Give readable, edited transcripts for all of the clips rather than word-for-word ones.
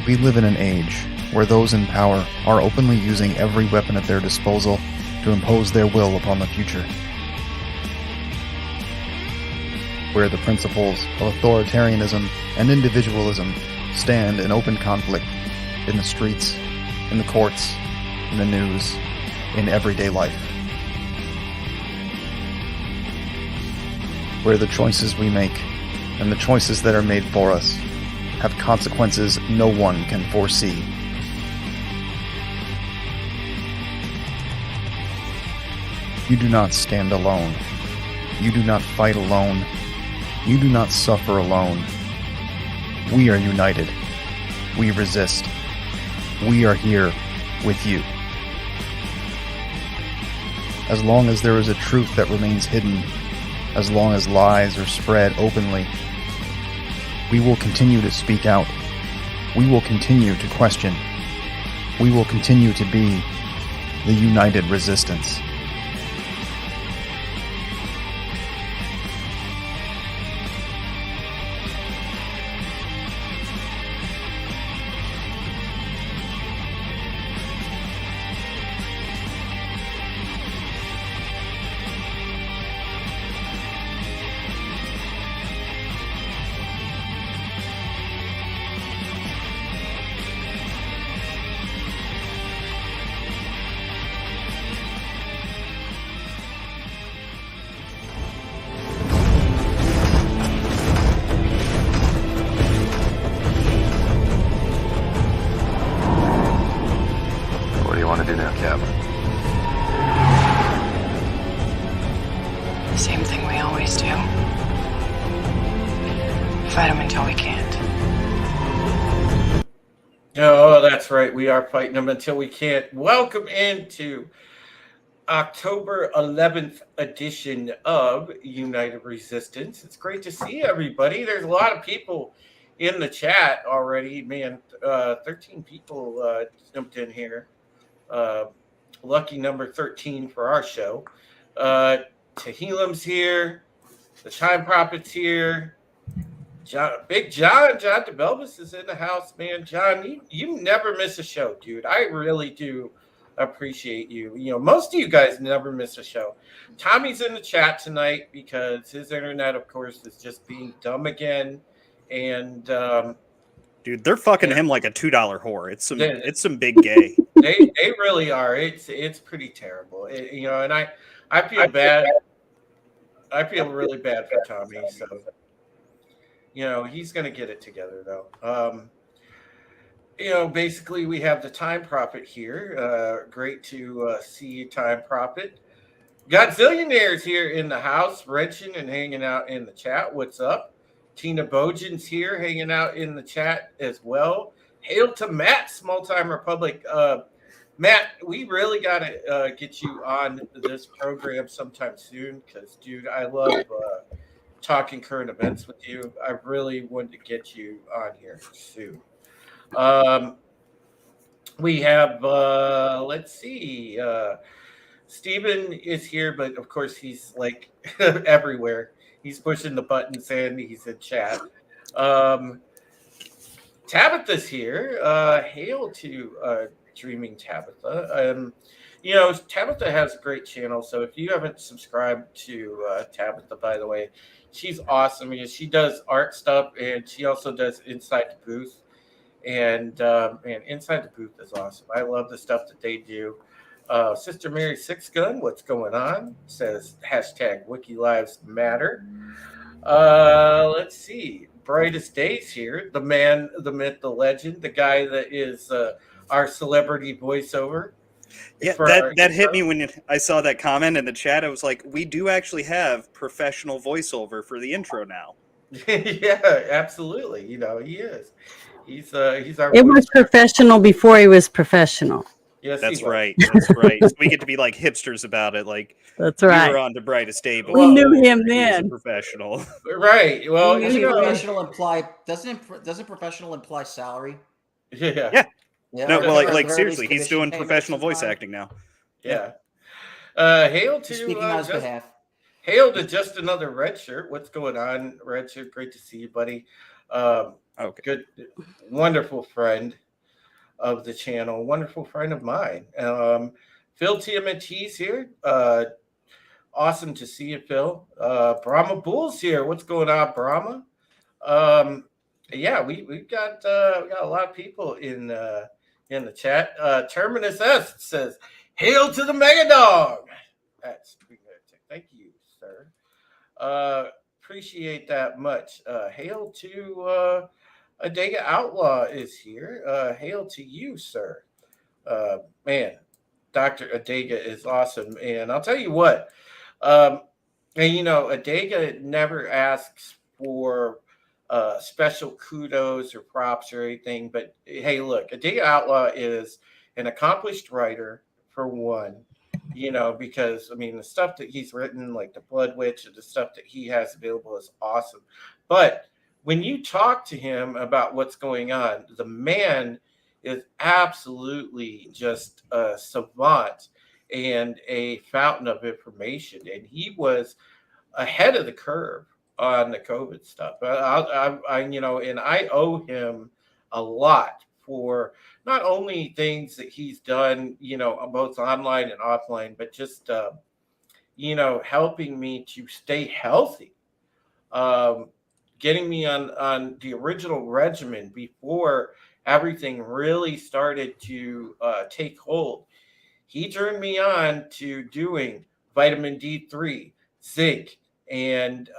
We live in an age where those in power are openly using every weapon at their disposal to impose their will upon the future. Where the principles of authoritarianism and individualism stand in open conflict in the streets, in the courts, in the news, in everyday life. Where the choices we make and the choices that are made for us have consequences no one can foresee. You do not stand alone. You do not fight alone. You do not suffer alone. We are united. We resist. We are here with you. As long as there is a truth that remains hidden, as long as lies are spread openly, we will continue to speak out. We will continue to question. We will continue to be the united resistance. We are fighting them until we can't. Welcome into October 11th edition of United Resistance. It's great to see everybody. There's a lot of people in the chat already. Man, 13 people jumped in here. Lucky number 13 for our show. Tahilim's here. The Time Prophet's here. John DeBelvis is in the house, man. John, you never miss a show, dude. I really do appreciate you. You know, most of you guys never miss a show. Tommy's in the chat tonight because his internet, of course, is just being dumb again. And dude, they're fucking him like a $2 whore. It's some big gay. They really are. It's pretty terrible. And I feel bad. I feel really bad for Tommy. So. He's going to get it together, though. Basically, we have the Time Prophet here. Great to see you, Time Prophet. Got Zillionaires here in the house, wrenching and hanging out in the chat. What's up? Tina Bojan's here, hanging out in the chat as well. Hail to Matt, Small Time Republic. Matt, we really got to get you on this program sometime soon because, dude, I love talking current events with you. I really wanted to get you on here soon. We have, let's see, Steven is here, but of course he's like everywhere. He's pushing the buttons and he's in chat. Tabitha's here. Hail to Dreaming Tabitha. Tabitha has a great channel, so if you haven't subscribed to Tabitha, by the way, she's awesome. She does art stuff, and she also does Inside the Booth. And Inside the Booth is awesome. I love the stuff that they do. Sister Mary Six Gun, what's going on? Says hashtag Wiki Lives Matter. Let's see. Brightest Days here. The man, the myth, the legend, the guy that is our celebrity voiceover. Yeah, that hit me when I saw that comment in the chat. I was like, we do actually have professional voiceover for the intro now. Yeah, absolutely. He is. He's our. It was professional before he was professional. Yes, that's right. That's right. We get to be like hipsters about it. Like that's right. We were on to Brightest Day, but we knew him then. Professional, right? Well, professional imply doesn't professional imply salary? Yeah. Yeah, no, well, like seriously, he's doing professional voice acting now. Yeah. Hail to speaking on his behalf. Hail to just another red shirt. What's going on, red shirt? Great to see you, buddy. Okay. Good, wonderful friend of the channel, wonderful friend of mine. Phil TMNT's here. Awesome to see you, Phil. Brahma Bull's here. What's going on, Brahma? Um, yeah, we got a lot of people in the chat. Terminus S says, "Hail to the Mega Dog." That's thank you, sir. Appreciate that much. Hail to Adega Outlaw is here. Hail to you, sir. Man, Dr. Adega is awesome. And I'll tell you what, um, and Adega never asks for special kudos or props or anything. But hey, look, Adega Outlaw is an accomplished writer, for one. Because I mean, the stuff that he's written, like the Blood Witch, and the stuff that he has available is awesome. But when you talk to him about what's going on, the man is absolutely just a savant and a fountain of information. And he was ahead of the curve on the COVID stuff. And I owe him a lot for not only things that he's done, both online and offline, but just, helping me to stay healthy, getting me on the original regimen before everything really started to take hold. He turned me on to doing vitamin D3, zinc, and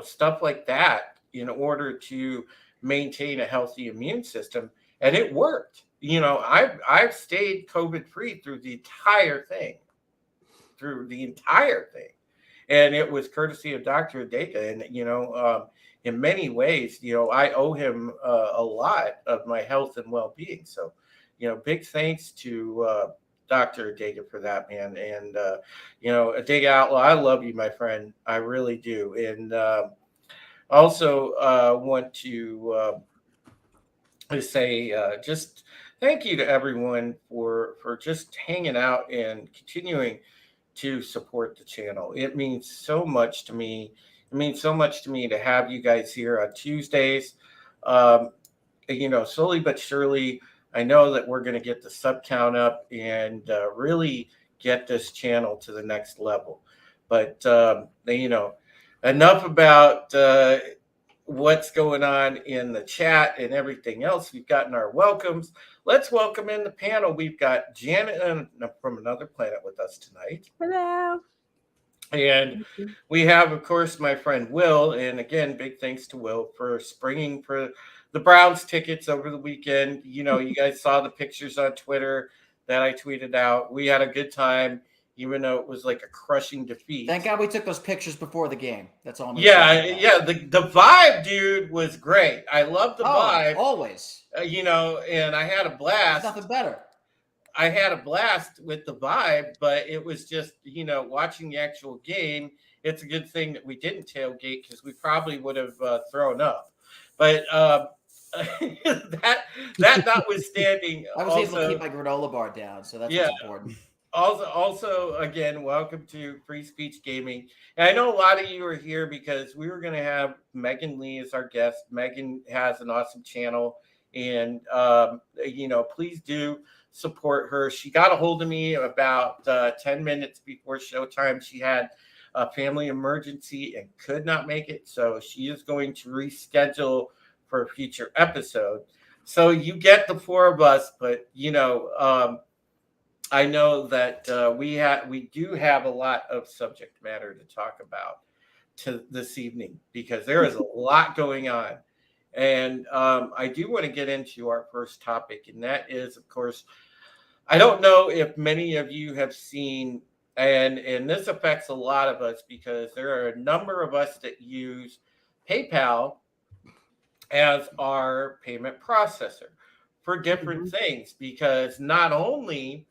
stuff like that in order to maintain a healthy immune system, and it worked. I've stayed COVID free through the entire thing, and it was courtesy of Dr. Adeka. And in many ways, I owe him a lot of my health and well-being. So, big thanks to Dr. Adega for that, man. And Adega Outlaw, I love you, my friend. I really do. And also want to say just thank you to everyone for just hanging out and continuing to support the channel. It means so much to me. It means so much to me to have you guys here on Tuesdays. Slowly but surely, I know that we're going to get the sub count up and really get this channel to the next level. But, enough about what's going on in the chat and everything else. We've gotten our welcomes. Let's welcome in the panel. We've got Janet from Another Planet with us tonight. Hello. And we have, of course, my friend Will. And again, big thanks to Will for springing for the Browns tickets over the weekend. You guys saw the pictures on Twitter that I tweeted out. We had a good time, even though it was like a crushing defeat. Thank God we took those pictures before the game. That's all I'm The vibe, dude, was great. I love the vibe. Always. And I had a blast. There's nothing better. I had a blast with the vibe, but it was just, watching the actual game. It's a good thing that we didn't tailgate because we probably would have thrown up. But that notwithstanding, I was able to keep my granola bar down, so that's what's important. Also, again, welcome to Free Speech Gaming. And I know a lot of you are here because we were going to have Megan Lee as our guest. Megan has an awesome channel, and please do support her. She got a hold of me about 10 minutes before showtime. She had a family emergency and could not make it, so she is going to reschedule for a future episode. So you get the four of us, but I know that we do have a lot of subject matter to talk about this evening because there is a lot going on. And I do want to get into our first topic, and that is, of course, I don't know if many of you have seen, and this affects a lot of us because there are a number of us that use PayPal as our payment processor for different things, because not only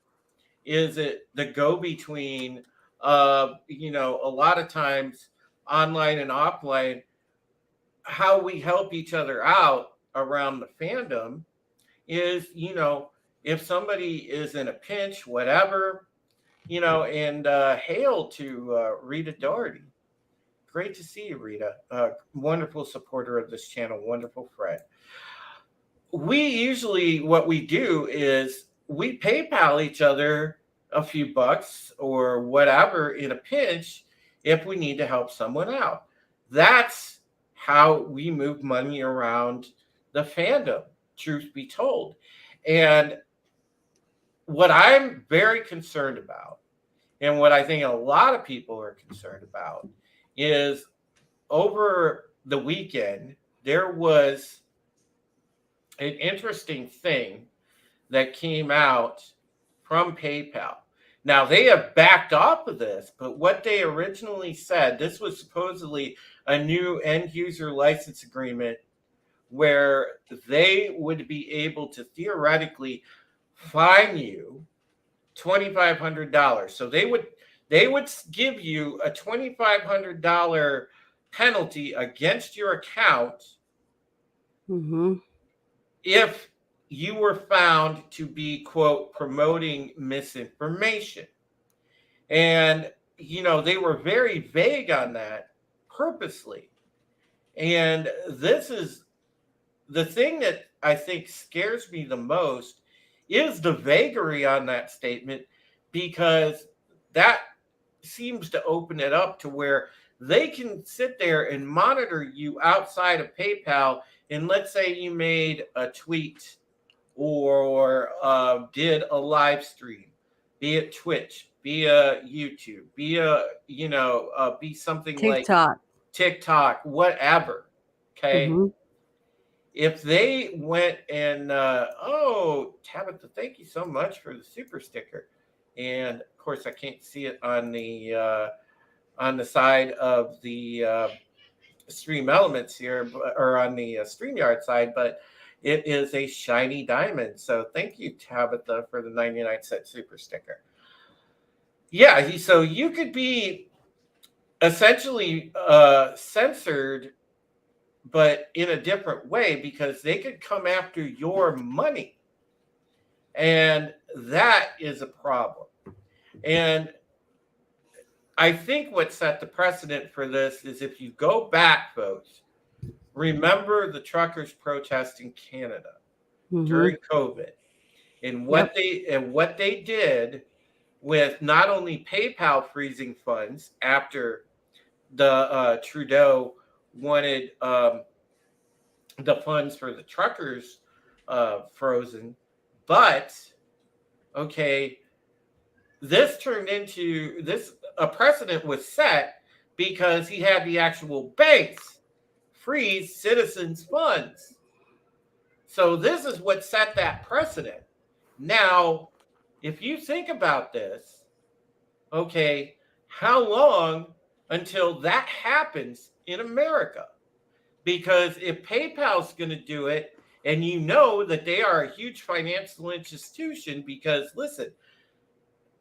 is it the go-between of, a lot of times online and offline, how we help each other out around the fandom is, if somebody is in a pinch, whatever, and hail to Rita Doherty. Great to see you, Rita. Wonderful supporter of this channel. Wonderful friend. We usually, what we do is we PayPal each other a few bucks or whatever in a pinch if we need to help someone out. That's how we move money around the fandom, truth be told. And what I'm very concerned about, and what I think a lot of people are concerned about, is over the weekend, there was an interesting thing that came out from PayPal. Now, they have backed off of this, but what they originally said, this was supposedly a new end user license agreement where they would be able to theoretically fine you $2,500. So they would give you a $2,500 penalty against your account if you were found to be, quote, promoting misinformation. And, you know, they were very vague on that purposely. And this is the thing that I think scares me the most is the vagary on that statement, because that seems to open it up to where they can sit there and monitor you outside of PayPal. And let's say you made a tweet or did a live stream, be it Twitch, be a YouTube, be a, be something like TikTok, whatever. Okay. If they went and, Tabitha, thank you so much for the super sticker. And of course, I can't see it on the side of the Stream Elements here, or on the StreamYard side, but it is a shiny diamond. So thank you, Tabitha, for the 99-cent super sticker. Yeah, so you could be essentially censored, but in a different way, because they could come after your money. And that is a problem. And I think what set the precedent for this is, if you go back, folks, remember the truckers' protest in Canada during COVID, and what they did with not only PayPal freezing funds after the Trudeau wanted the funds for the truckers frozen, but this turned into a precedent was set because he had the actual banks freeze citizens' funds. So this is what set that precedent. Now, if you think about this, how long until that happens in America? Because if PayPal's going to do it, and you know that they are a huge financial institution, because listen,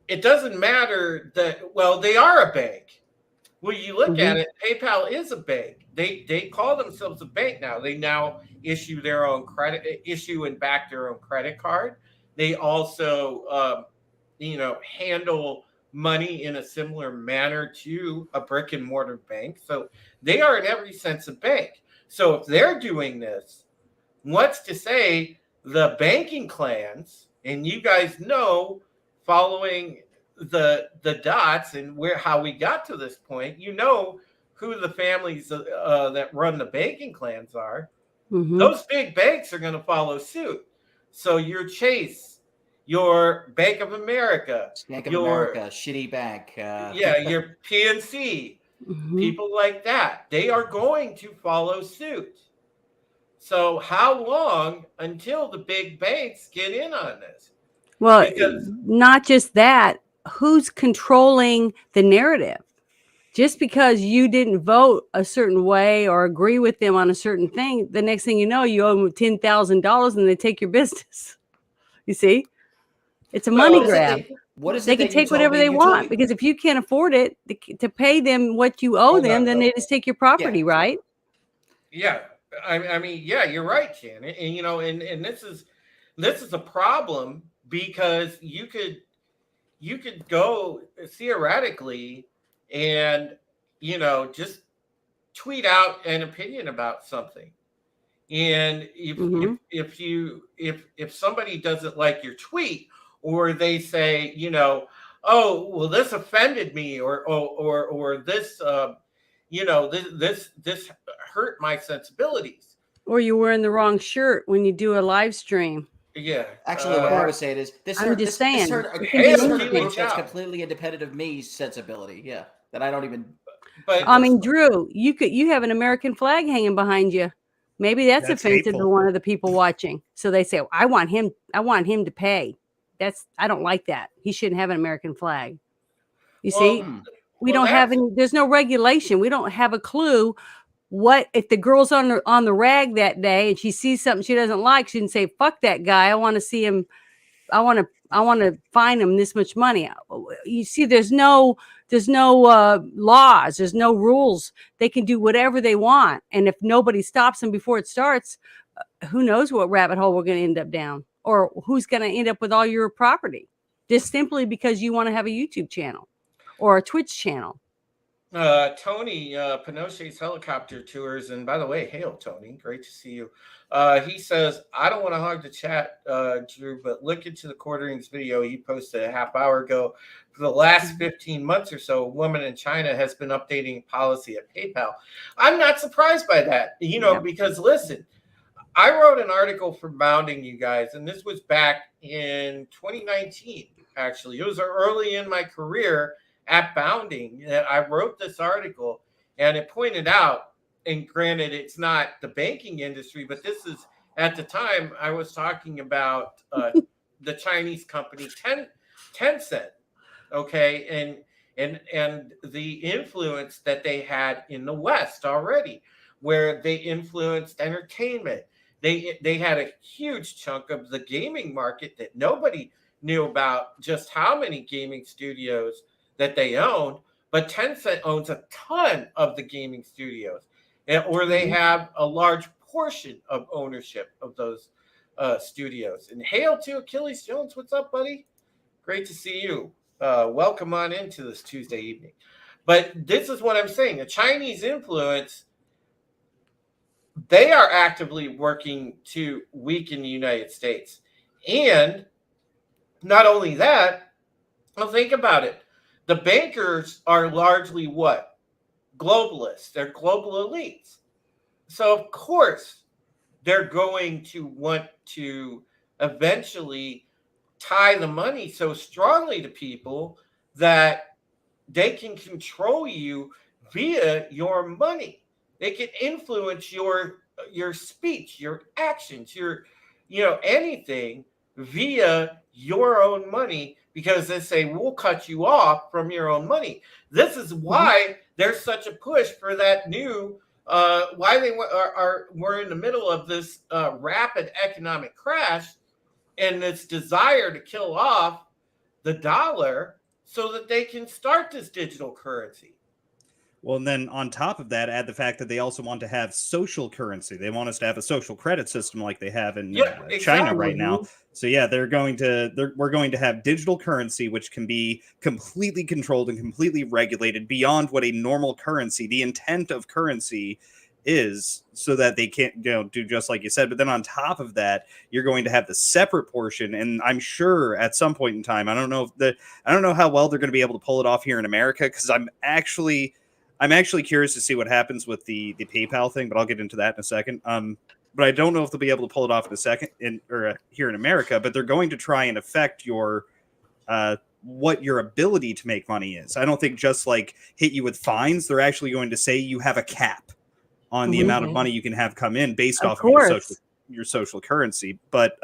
it doesn't matter that, well, they are a bank. When you look at it, PayPal is a bank. They call themselves a bank now. They now issue their own issue and back their own credit card. They also, handle money in a similar manner to a brick and mortar bank. So they are in every sense a bank. So if they're doing this, what's to say the banking clans, and you guys know, following the dots and how we got to this point, you know who the families that run the banking clans are. Those big banks are going to follow suit. So your Chase, your Bank of America, shitty bank, your PNC, people like that, they are going to follow suit. So how long until the big banks get in on this? Well, not just that. Who's controlling the narrative? Just because you didn't vote a certain way or agree with them on a certain thing, the next thing you know, you owe them $10,000 and they take your business. You see? It's a money grab. They can take whatever they want, because if you can't afford it to pay them what you owe them, then they just take your property, right? Yeah. I mean, yeah, you're right, Jan. And this is a problem, because you could go theoretically and just tweet out an opinion about something. And if somebody doesn't like your tweet, or they say, oh, well, this offended me, or this, this hurt my sensibilities. Or you're wearing the wrong shirt when you do a live stream. Yeah. Actually, what I would say is this. I'm hurt, just this, saying. This hurt, It can this be hurt a anything. group that's completely independent of me's sensibility. Yeah, that I don't even. But I mean, Drew, you have an American flag hanging behind you. Maybe that's offensive to one of the people watching. So they say, I want him to pay. I don't like that. He shouldn't have an American flag. You see, we don't have any, there's no regulation. We don't have a clue what if the girl's on the rag that day and she sees something she doesn't like, she can say, fuck that guy. I want to see him. I want to fine him this much money. You see, there's no laws. There's no rules. They can do whatever they want. And if nobody stops them before it starts, who knows what rabbit hole we're going to end up down, or who's going to end up with all your property just simply because you want to have a YouTube channel or a Twitch channel. Tony Pinochet's helicopter tours, and by the way, hail Tony, great to see you. He says, I don't want to hog the chat, Drew, but look into the Quarterings video he posted a half hour ago. For the last 15 months or so, a woman in China has been updating policy at PayPal. I'm not surprised by that, because listen, I wrote an article for Bounding, you guys, and this was back in 2019, actually. It was early in my career at Bounding that I wrote this article, and it pointed out, and granted, it's not the banking industry, but this is, at the time, I was talking about the Chinese company Tencent, okay, and the influence that they had in the West already, where they influenced entertainment. They had a huge chunk of the gaming market that nobody knew about, just how many gaming studios that they owned, but Tencent owns a ton of the gaming studios, or they have a large portion of ownership of those studios. And hail to Achilles Jones. What's up, buddy? Great to see you. Welcome on into this Tuesday evening. But this is what I'm saying. The Chinese influence, they are actively working to weaken the United States. And not only that, well, think about it. The bankers are largely what? Globalists. They're global elites. So, of course, they're going to want to eventually tie the money so strongly to people that they can control you via your money. They can influence your speech, your actions, your anything via your own money, because they say, we'll cut you off from your own money. This is why there's such a push for that new, why they we're in the middle of this rapid economic crash and this desire to kill off the dollar so that they can start this digital currency. Well, and then on top of that, add the fact that they also want to have social currency. They want us to have a social credit system like they have in China right now. So yeah, we're going to have digital currency, which can be completely controlled and completely regulated beyond what a normal currency, the intent of currency, is, so that they can't do just like you said. But then on top of that, you're going to have the separate portion, and I'm sure at some point in time, I don't know how well they're going to be able to pull it off here in America, because I'm actually curious to see what happens with the PayPal thing, but I'll get into that in a second. But I don't know if they'll be able to pull it off in a second here in America, but they're going to try and affect your what your ability to make money is. I don't think just like hit you with fines. They're actually going to say you have a cap on the amount of money you can have come in based off of your social currency. But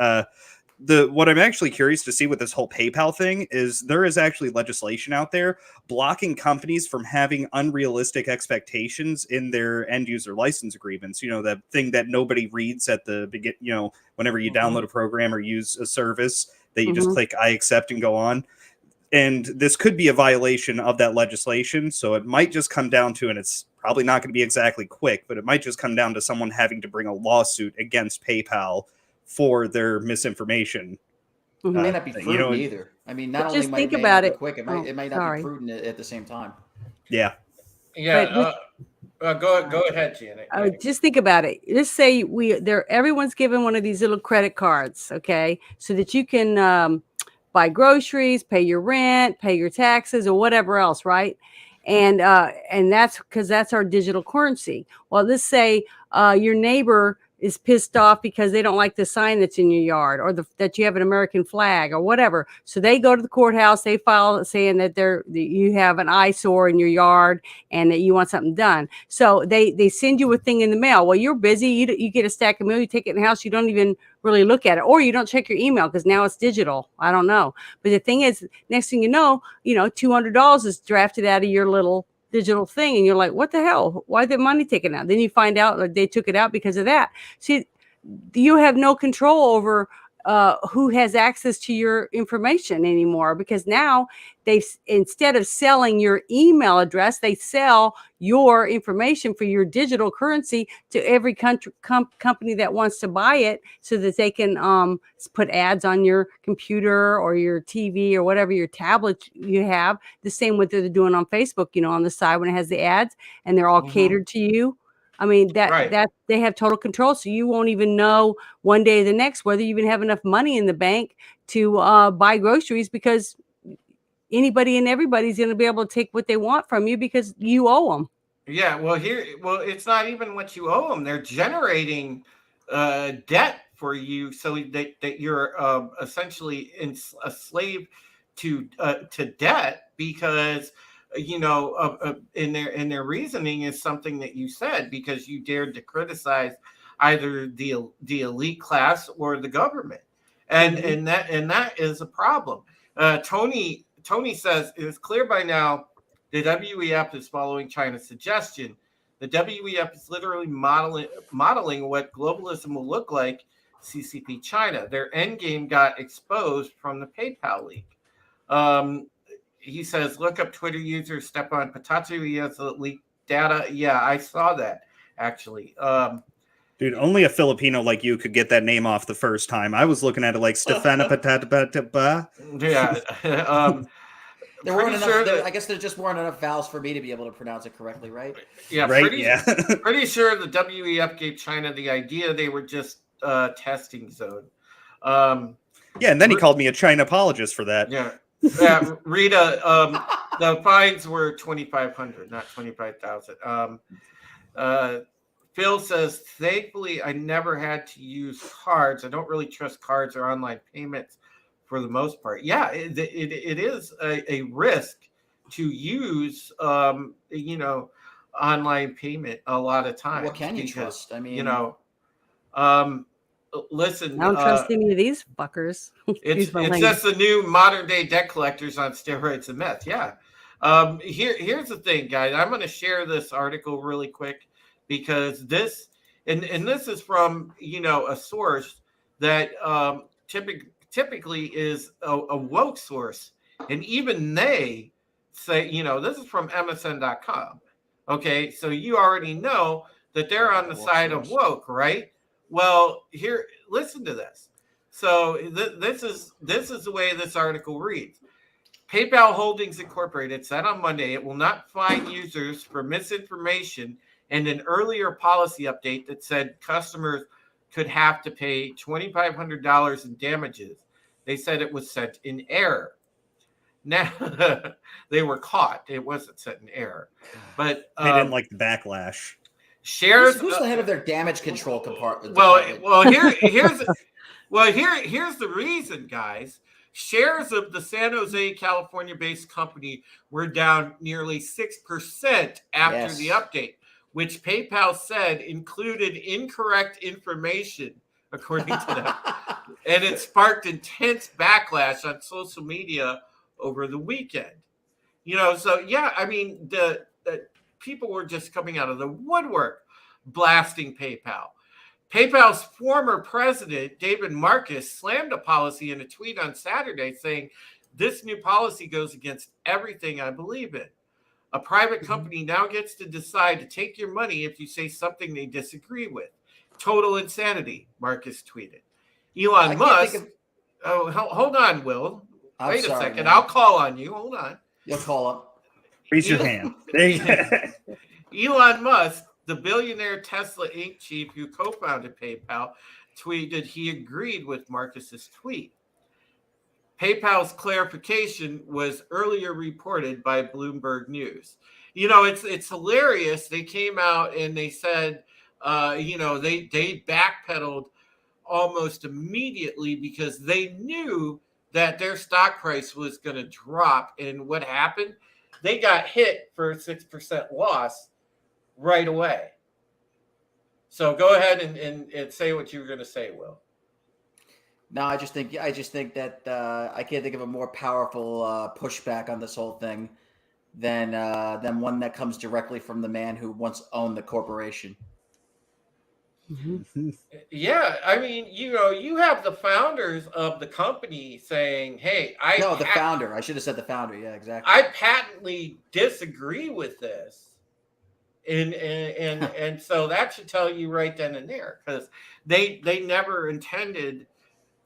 what I'm actually curious to see with this whole PayPal thing is there is actually legislation out there blocking companies from having unrealistic expectations in their end user license agreements. That thing that nobody reads at the beginning, whenever you download a program or use a service that you just click I accept and go on. And this could be a violation of that legislation. So it might just come down to, and it's probably not going to be exactly quick, but it might just come down to someone having to bring a lawsuit against PayPal for their misinformation. It may not be prudent either. I mean, not only might it be quick, it might not be prudent at the same time. Yeah. Go ahead, Janet. Yeah. Just think about it. Let's say everyone's given one of these little credit cards, okay, so that you can buy groceries, pay your rent, pay your taxes, or whatever else, right? And that's because that's our digital currency. Well, let's say your neighbor is pissed off because they don't like the sign that's in your yard, or that you have an American flag or whatever. So they go to the courthouse, they file saying that you have an eyesore in your yard and that you want something done. So they send you a thing in the mail. Well, you're busy. You get a stack of mail, you take it in the house, you don't even really look at it, or you don't check your email because now it's digital. I don't know. But the thing is, next thing you know, $200 is drafted out of your little digital thing, and you're like, what the hell? Why is the money taken out? Then you find out that they took it out because of that. See, you have no control over who has access to your information anymore, because now instead of selling your email address, they sell your information for your digital currency to every company that wants to buy it, so that they can put ads on your computer or your TV or whatever your tablet you have. The same what they're doing on Facebook, on the side when it has the ads, and they're all catered to you. I mean, that they have total control. So you won't even know one day or the next whether you even have enough money in the bank to buy groceries, because anybody and everybody's going to be able to take what they want from you because you owe them. Yeah, well, it's not even what you owe them. They're generating debt for you, so that you're essentially a slave to debt, because in their reasoning is something that you said, because you dared to criticize either the elite class or the government, and that is a problem. Tony says it is clear by now the WEF is following China's suggestion. The WEF is literally modeling what globalism will look like. CCP China. Their endgame got exposed from the PayPal leak. He says, look up Twitter user Stepan Patatu. He has the leaked data. Yeah, I saw that, actually. Dude, only a Filipino like you could get that name off the first time. I was looking at it like Stefana Patata. Yeah. There weren't enough. I guess there just weren't enough vowels for me to be able to pronounce it correctly, right? Yeah, right. Pretty sure the WEF gave China the idea. They were just testing zone. Yeah, and then he called me a China apologist for that. Yeah. Rita, the fines were 2,500, not 25,000. Phil says, thankfully, I never had to use cards. I don't really trust cards or online payments for the most part. Yeah, it is a risk to use, online payment a lot of times. What can you trust? I mean, listen, I don't trust any of these fuckers. It's just the new modern day debt collectors on steroids and meth. Yeah. Here's the thing, guys. I'm going to share this article really quick, because this is from a source that typically is a woke source, and even they say this is from MSN.com. Okay, so you already know that they're on the side of woke, right? Well, here, listen to this. So this is the way this article reads. PayPal Holdings Incorporated said on Monday it will not fine users for misinformation and an earlier policy update that said customers could have to pay $2,500 in damages. They said it was sent in error. Now, they were caught. It wasn't sent in error. But they didn't like the backlash. Shares. Who's the head of their damage control compartment? Here's the reason, guys. Shares of the San Jose, California-based company were down nearly 6% after the update, which PayPal said included incorrect information, according to them. And it sparked intense backlash on social media over the weekend. So yeah, I mean, the people were just coming out of the woodwork blasting PayPal. PayPal's former president, David Marcus, slammed a policy in a tweet on Saturday saying, this new policy goes against everything I believe in. A private company now gets to decide to take your money if you say something they disagree with. Total insanity, Marcus tweeted. Elon Musk. Hold on, Will. Wait a second. Man. I'll call on you. Hold on. You'll call up. Raise your hand. There you go. Elon Musk, the billionaire Tesla Inc. chief who co-founded PayPal, tweeted he agreed with Marcus's tweet. PayPal's clarification was earlier reported by Bloomberg News. You know, it's hilarious. They came out and they said, they backpedaled almost immediately because they knew that their stock price was going to drop. And what happened? They got hit for a 6% loss right away. So go ahead and say what you were going to say, Will. No, I just think that I can't think of a more powerful pushback on this whole thing than one that comes directly from the man who once owned the corporation. Mm-hmm. Yeah, I mean, you have the founders of the company saying, "Hey, the founder. I should have said the founder. Yeah, exactly. I patently disagree with this," and so that should tell you right then and there, because they never intended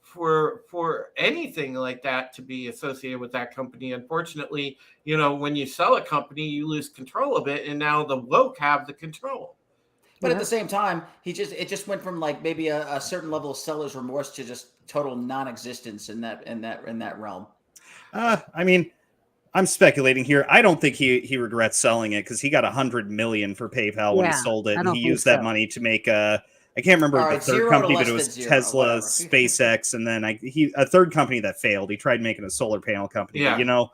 for anything like that to be associated with that company. Unfortunately, when you sell a company, you lose control of it, and now the woke have the control. But at the same time, it just went from like maybe a certain level of seller's remorse to just total non-existence in that realm. I mean, I'm speculating here. I don't think he regrets selling it because he got $100 million for PayPal when he sold it, and he used that money to make I can't remember the third company, but it was Tesla, SpaceX, and then a third company that failed. He tried making a solar panel company. Yeah.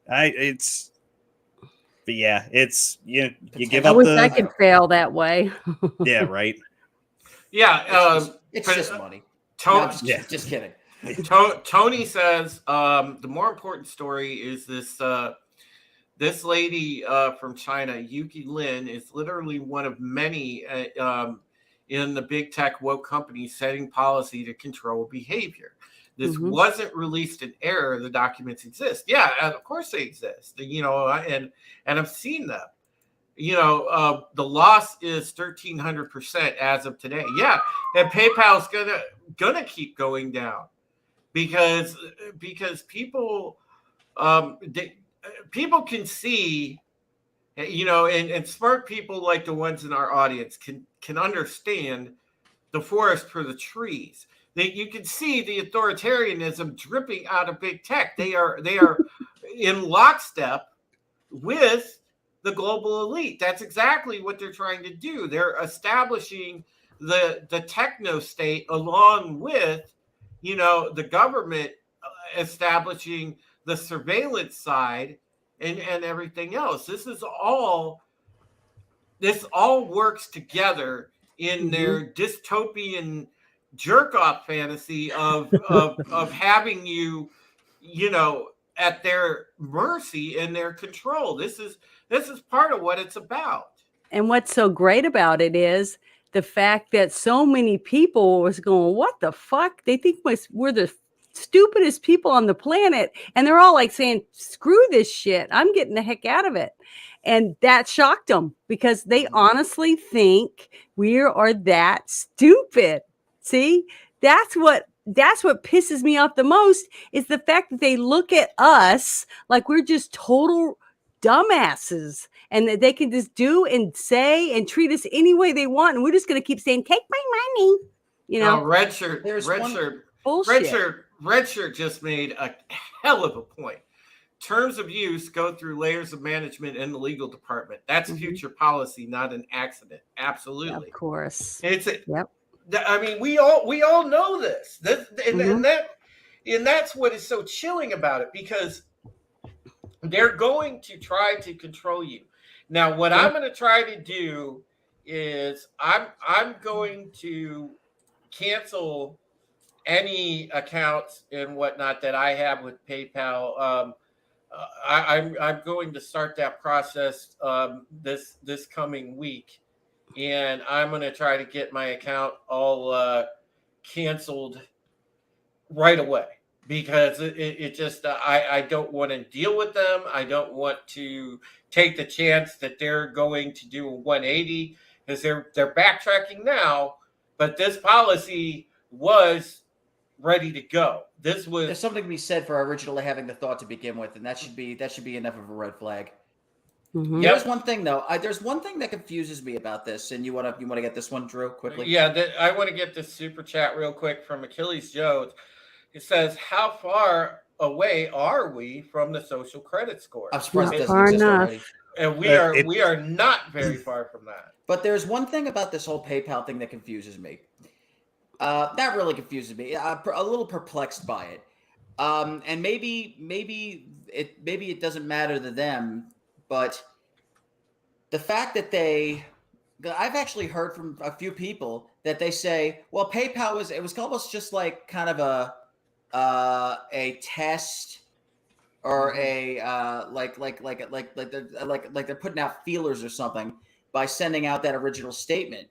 But it's you give I up wish I could fail that way. Yeah, right. Yeah, it's just money. Just kidding. Tony says the more important story is this lady from China, Yuki Lin, is literally one of many in the big tech woke companies setting policy to control behavior. This wasn't released in error. The documents exist. Yeah, of course they exist. And I've seen them. The loss is 1,300% as of today. Yeah, and PayPal's gonna keep going down because people people can see, and smart people like the ones in our audience can understand the forest for the trees. You can see the authoritarianism dripping out of big tech. They are in lockstep with the global elite. That's exactly what they're trying to do. They're establishing the techno state along with, the government establishing the surveillance side and everything else. This all works together in their dystopian jerk-off fantasy of having you at their mercy and their control. This is part of what it's about. And what's so great about it is the fact that so many people was going, what the fuck? They think we're the stupidest people on the planet. And they're all like saying, screw this shit. I'm getting the heck out of it. And that shocked them because they honestly think we are that stupid. See, that's what pisses me off the most is the fact that they look at us like we're just total dumbasses and that they can just do and say and treat us any way they want. And we're just going to keep saying, take my money. Red Shirt just made a hell of a point. Terms of use go through layers of management in the legal department. That's future policy, not an accident. Absolutely. Of course. I mean, we all know this. And that's what is so chilling about it, because they're going to try to control you. Now, what I'm going to try to do is I'm going to cancel any accounts and whatnot that I have with PayPal. I'm going to start that process this coming week. And I'm going to try to get my account all canceled right away, because it just I don't want to deal with them. I don't want to take the chance that they're going to do a 180, because they're backtracking now. But this policy was ready to go. There's something to be said for originally having the thought to begin with, and that should be enough of a red flag. Mhm. Yep. There's one thing though. There's one thing that confuses me about this, and you want to get this one, Drew, quickly. Yeah, I want to get this super chat real quick from Achilles Jones. It says, "How far away are we from the social credit score?" I'm surprised it Not doesn't far exist enough. already. And It- we are not very far from that. But there's one thing about this whole PayPal thing that confuses me. That really confuses me. A little perplexed by it. And maybe it doesn't matter to them, but the fact that I've actually heard from a few people that they say, well, PayPal was almost just like kind of a test or a like they're putting out feelers or something by sending out that original statement.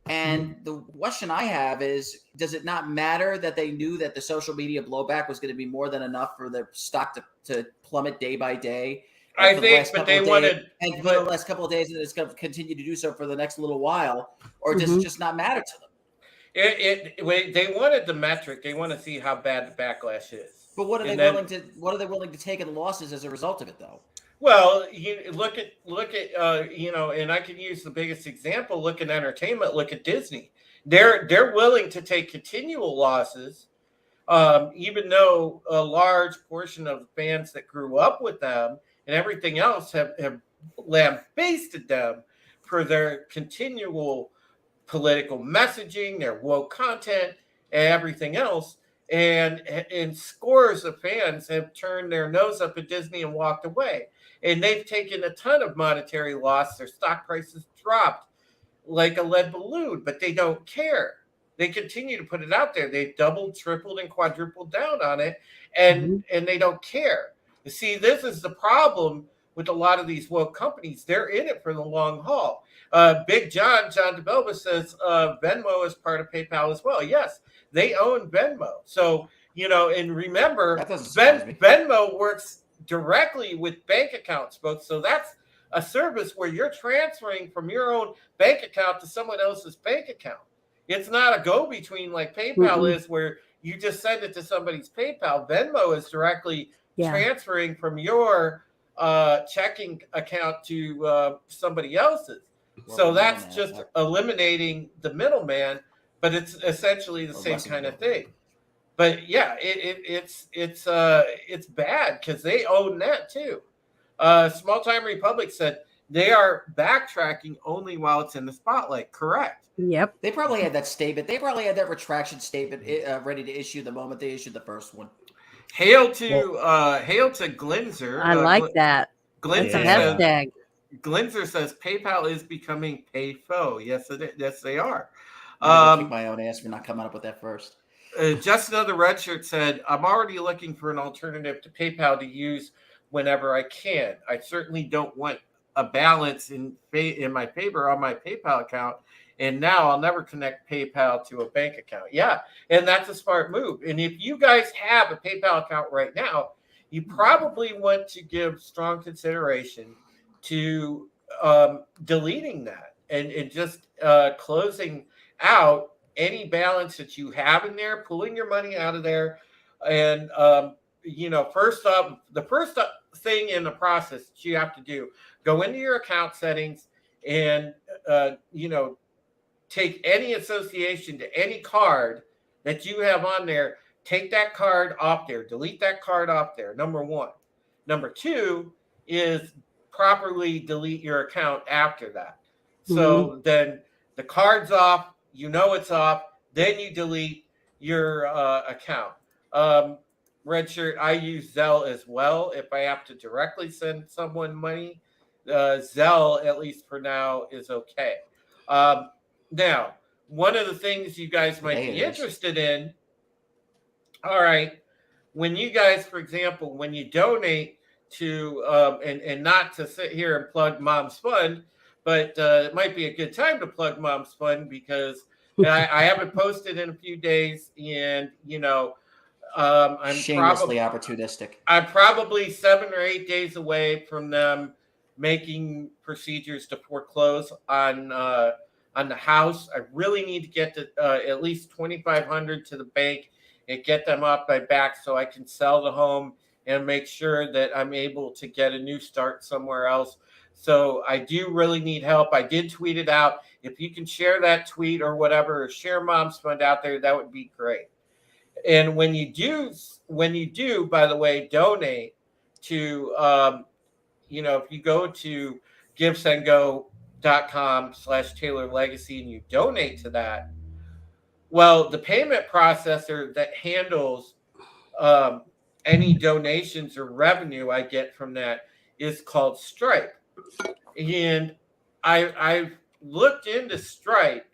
And the question I have is, does it not matter that they knew that the social media blowback was going to be more than enough for their stock to plummet day by day? I think, but they wanted, and for the last couple of days, and it's going to continue to do so for the next little while, or does it just not matter to them? They wanted the metric. They want to see how bad the backlash is. But what are they willing to take in losses as a result of it, though? Well, you look at and I can use the biggest example. Look at entertainment. Look at Disney. They're willing to take continual losses, even though a large portion of the fans that grew up with them and everything else have lambasted them for their continual political messaging, their woke content, and everything else. And scores of fans have turned their nose up at Disney and walked away. And they've taken a ton of monetary loss. Their stock prices dropped like a lead balloon, but they don't care. They continue to put it out there. They've doubled, tripled, and quadrupled down on it, and they don't care. You see, this is the problem with a lot of these woke companies. They're in it for the long haul. Big John DeBelva says Venmo is part of PayPal as well. Yes, they own Venmo. So, and remember, Venmo works directly with bank accounts, folks. So that's a service where you're transferring from your own bank account to someone else's bank account. It's not a go-between like PayPal is, where you just send it to somebody's PayPal. Venmo is directly transferring from your checking account to somebody else's. So that's just eliminating the middleman, but it's essentially the same kind of thing. But yeah, it's bad because they own that too. Small Time Republic said they are backtracking only while it's in the spotlight. Correct. Yep. They probably had that statement. They probably had that retraction statement ready to issue the moment they issued the first one. Hail to Glinzer. I like that. Glinzer That's a hashtag. Glinzer says PayPal is becoming payfo. Yes, yes, they are. Kick my own ass for not coming up with that first. Just Another Redshirt said, I'm already looking for an alternative to PayPal to use whenever I can. I certainly don't want a balance in my favor on my PayPal account. And now I'll never connect PayPal to a bank account. Yeah, and that's a smart move. And if you guys have a PayPal account right now, you probably want to give strong consideration to deleting that and just closing out any balance that you have in there, pulling your money out of there. And, first up, the first thing in the process that you have to do, go into your account settings and, take any association to any card that you have on there, take that card off there, delete that card off there, number one. Number two is properly delete your account after that. So then the card's off, it's off, then you delete your account. Redshirt, I use Zelle as well if I have to directly send someone money. Zelle, at least for now, is okay. Now, one of the things you guys might be interested in, all right, when you guys, for example, when you donate to, and not to sit here and plug Mom's Fund, but it might be a good time to plug Mom's Fund because I haven't posted in a few days, and, I'm shamelessly opportunistic. I'm probably 7 or 8 days away from them making procedures to foreclose on the house. I really need to get to at least $2,500 to the bank and get them off my back so I can sell the home and make sure that I'm able to get a new start somewhere else. So I do really need help. I did tweet it out. If you can share that tweet or whatever, or share Mom's Fund out there, that would be great. And when you do, by the way, donate to, if you go to givesendgo.com/Taylor Legacy and you donate to that, well, the payment processor that handles any donations or revenue I get from that is called Stripe. And I've looked into Stripe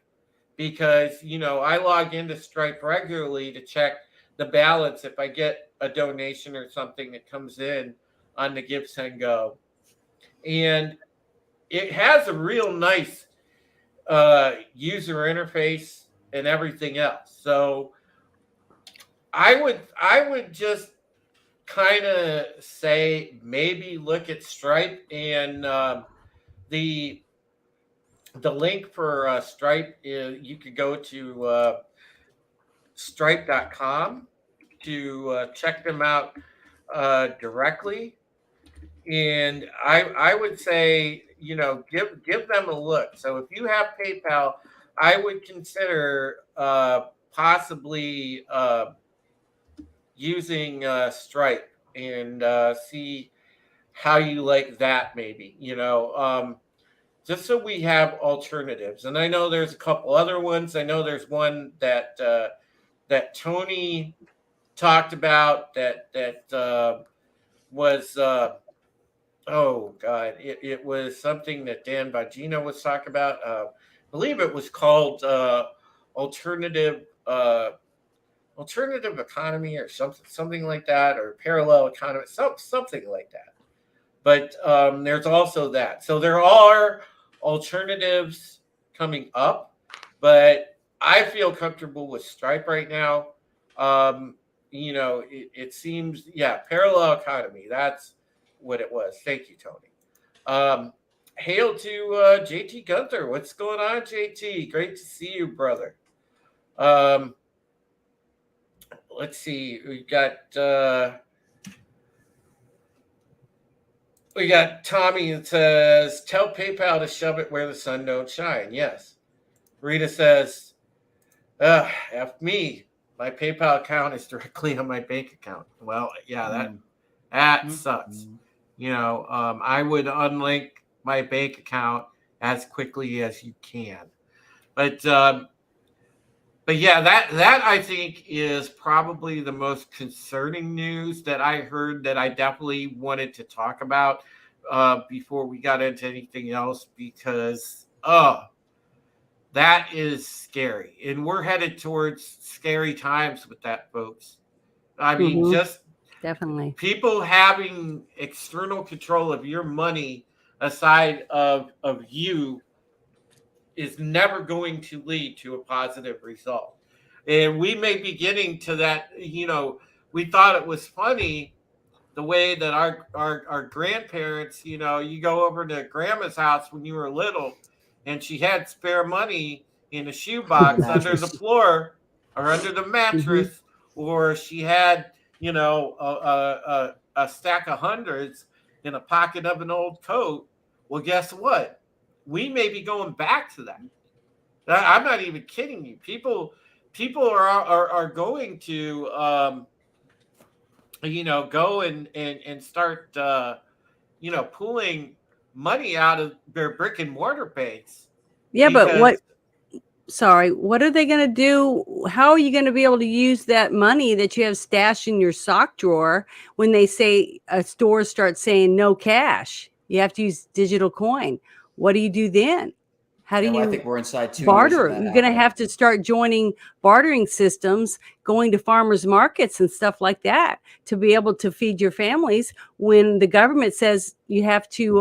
because, I log into Stripe regularly to check the balance if I get a donation or something that comes in on the GiveSendGo. And it has a real nice user interface and everything else. So I would just kind of say maybe look at Stripe, and the link for Stripe is you could go to stripe.com to check them out directly. And I would say, give them a look. So if you have PayPal, I would consider possibly using Stripe and see how you like that, maybe, just so we have alternatives. And I know there's a couple other ones. I know there's one that Tony talked about that was oh God, it was something that Dan Bongino was talking about. I believe it was called alternative economy or something like that, or parallel economy, something like that. But there's also that. So there are alternatives coming up, but I feel comfortable with Stripe right now. It seems, parallel economy. That's what it was. Thank you, Tony. Hail to JT Gunther. What's going on, JT? Great to see you, brother. Let's see. We got Tommy that says, tell PayPal to shove it where the sun don't shine. Yes. Rita says, F me. My PayPal account is directly on my bank account. Well, yeah, that sucks. I would unlink my bank account as quickly as you can. But yeah, that I think is probably the most concerning news that I heard, that I definitely wanted to talk about before we got into anything else, because that is scary, and we're headed towards scary times with that, folks. I mean, just definitely people having external control of your money aside of you is never going to lead to a positive result. And we may be getting to that. We thought it was funny the way that our grandparents, you go over to grandma's house when you were little and she had spare money in a shoebox under the floor or under the mattress, or she had, a stack of hundreds in a pocket of an old coat. Well, guess what? We may be going back to that. I'm not even kidding you. People are going to, go and start, pulling money out of their brick and mortar banks. Yeah, but what are they going to do? How are you going to be able to use that money that you have stashed in your sock drawer when they say stores start saying no cash? You have to use digital coin. What do you do then? How do you I think we're inside 2 barter? years. You're going to have to start joining bartering systems, going to farmers markets and stuff like that to be able to feed your families when the government says you have to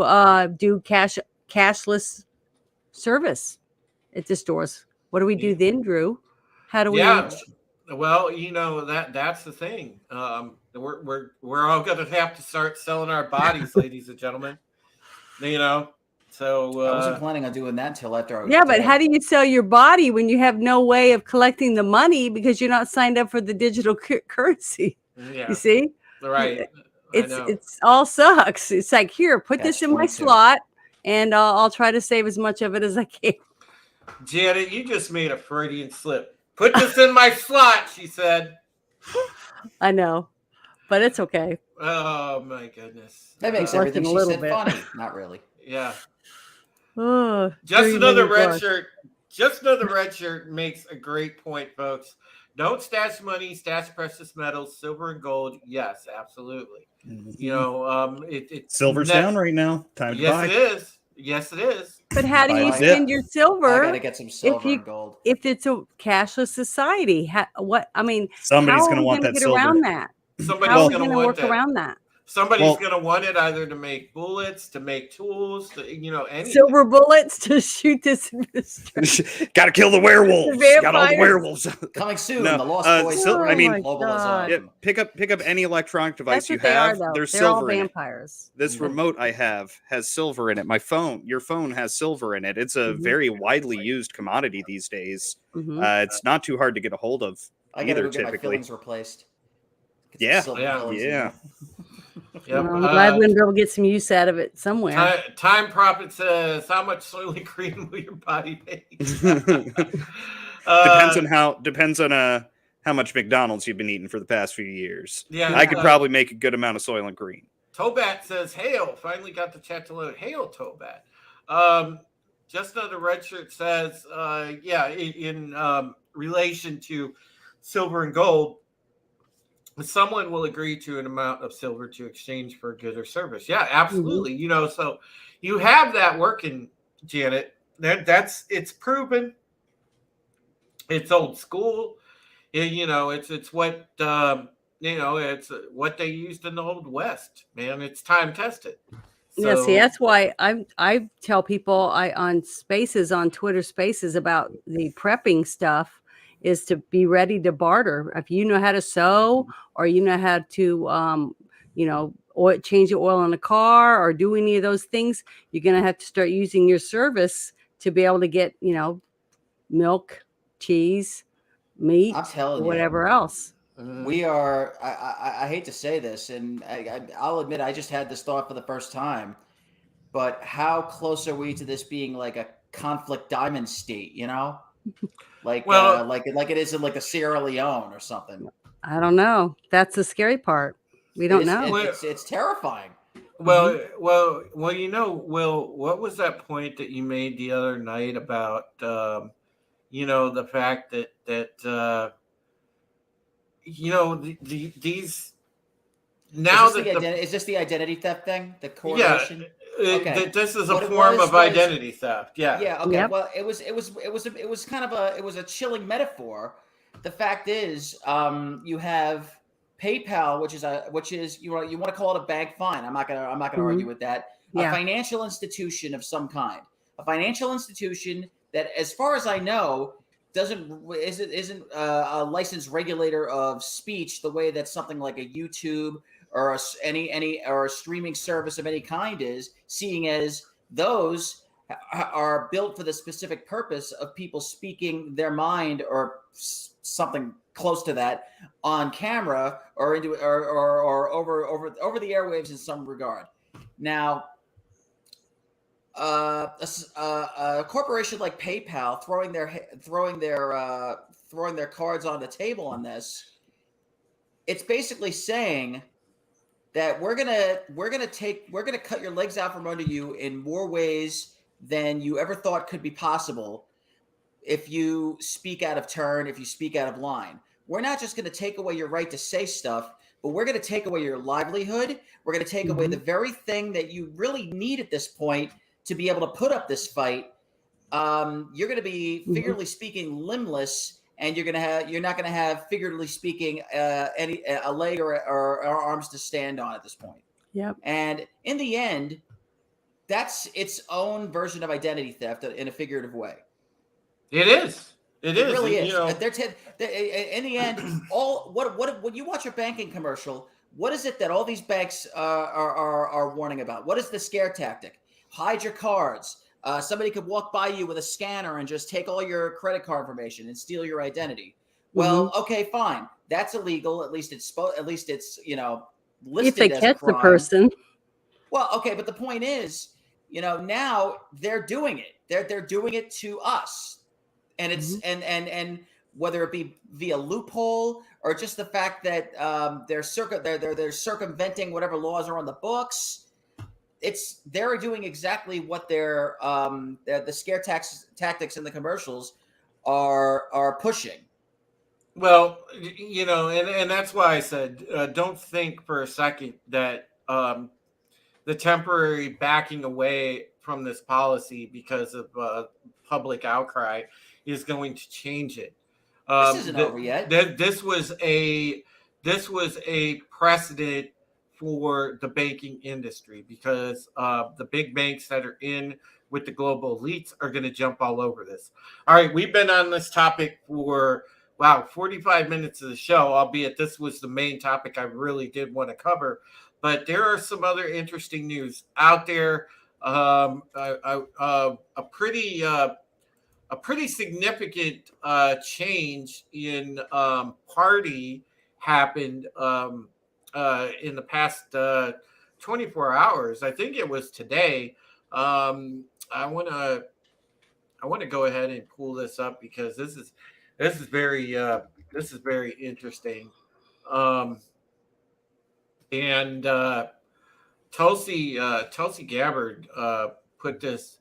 do cashless service at the stores. What do we do then, Drew? How do we? Yeah, well, that's the thing. We're all going to have to start selling our bodies, ladies and gentlemen. So I wasn't planning on doing that until after I was but dead. how do you sell your body when you have no way of collecting the money because you're not signed up for the digital currency? Yeah. You see? Right. It's all sucks. It's like, here, put this in my slot and I'll try to save as much of it as I can. Janet, you just made a Freudian slip. Put this in my slot, she said. I know, but it's okay. Oh my goodness. That makes Less everything than a she little said bit. funny. Not really. Yeah. Oh, Just dirty another little red brush. shirt. Just another red shirt makes a great point, folks. Don't stash money, stash precious metals, silver and gold. Yes, absolutely. You know, Silver's down right now. Time to Yes, buy. it is. Yes, it is. But how do Buy you a spend zip. your I silver gotta get some silver you- and gold. if it's a cashless society? What I mean, Somebody's how going are to we want going to that get silver. around that? Somebody's How are we going going to to want work that. around that? Somebody's Well- going to want it either to make bullets, to make tools, to, anything. Silver bullets to shoot this administration. Got to kill the werewolves. The Got all the vampires. werewolves. Coming soon, No, the Lost Boys. sil- I mean- my globalization. Yeah, pick up any electronic device That's you what they are, have. though. There's They're all silver in it. vampires. This remote I have has silver in it. Your phone has silver in it. It's a Mhm. very widely used commodity these days. Mhm. It's not too hard to get a hold of. I gotta either, go get my typically. fillings replaced. Get some Yeah. silver Yeah. fillings in Yeah. there. Yep. Well, I'm glad we'll be able to get some use out of it somewhere. Time Prophet says, how much Soylent Green will your body make? Depends on how much McDonald's you've been eating for the past few years. Yeah, I could probably make a good amount of Soylent Green. Tobat says, hail. Finally got the chat to load. Hail, Tobat. Just another red shirt says, in relation to silver and gold, someone will agree to an amount of silver to exchange for a good or service. Yeah, absolutely. So you have that working, Janet. It's proven. It's old school. It's what it's what they used in the Old West, man. It's time tested. Yeah, see, that's why I tell people on Twitter Spaces about the prepping stuff is to be ready to barter. If you know how to sew or you know how to change the oil in a car or do any of those things, you're gonna have to start using your service to be able to get milk, cheese, meat, I'm telling you. whatever else. We are. I hate to say this, and I'll admit I just had this thought for the first time. But how close are we to this being like a conflict diamond state? Like it is in like a Sierra Leone or something. I don't know. That's the scary part. We don't know. It's terrifying. Well, what was that point that you made the other night about the fact that these now is this the identity theft thing? The correlation? Yeah, okay. This is a form of identity theft. Yeah. Yeah. Okay. Yep. Well, it was kind of a chilling metaphor. The fact is, you have PayPal, which is you want to call it a bank, fine. I'm not gonna argue with that. Yeah. A financial institution of some kind, a financial institution that, as far as I know, isn't a licensed regulator of speech the way that something like a YouTube or a streaming service of any kind is, seeing as those are built for the specific purpose of people speaking their mind or something close to that on camera or over the airwaves in some regard. Now, a corporation like PayPal throwing their cards on the table on this, it's basically saying that we're gonna cut your legs out from under you in more ways than you ever thought could be possible if you speak out of turn, if you speak out of line. We're not just going to take away your right to say stuff, but we're going to take away your livelihood. We're going to take away the very thing that you really need at this point to be able to put up this fight. You're going to be, figuratively speaking, limbless, and you're not going to have, figuratively speaking, a leg or arms to stand on at this point. Yep. And in the end, that's its own version of identity theft in a figurative way. It is. It is. Really is. In the end, when you watch a banking commercial, what is it that all these banks are warning about? What is the scare tactic? Hide your cards. Somebody could walk by you with a scanner and just take all your credit card information and steal your identity. Well, okay, fine. That's illegal. At least it's listed if they as catch a crime. the person. Well, okay, but the point is, now they're doing it. They're doing it to us, and it's and whether it be via loophole or just the fact that they're circumventing whatever laws are on the books. They're doing exactly what the scare tactics in the commercials are pushing. Well, and that's why I said don't think for a second that the temporary backing away from this policy because of public outcry is going to change it. This isn't over yet. This was a precedent for the banking industry because the big banks that are in with the global elites are going to jump all over this. All right, we've been on this topic for 45 minutes of the show, albeit this was the main topic I really did want to cover. But there are some other interesting news out there. A pretty significant change in party happened in the past 24 hours. I think it was today. I want to go ahead and pull this up because this is very interesting. And Tulsi Gabbard put this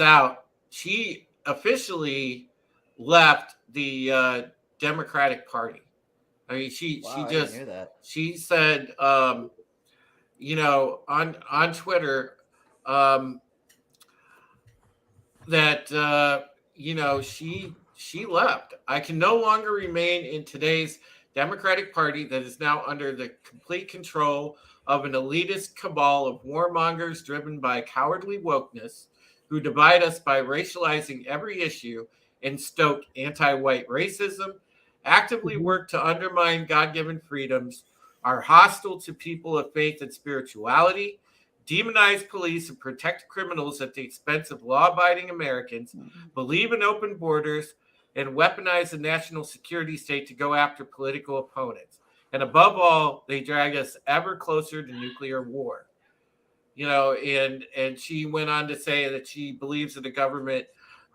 out. She officially left the Democratic Party. I mean, she just she said, on Twitter, that she left. I can no longer remain in today's Democratic Party that is now under the complete control of an elitist cabal of warmongers driven by cowardly wokeness who divide us by racializing every issue and stoke anti-white racism, actively work to undermine God-given freedoms, are hostile to people of faith and spirituality, demonize police and protect criminals at the expense of law-abiding Americans, believe in open borders, and weaponize the national security state to go after political opponents. And above all, they drag us ever closer to nuclear war. And she went on to say that she believes in a government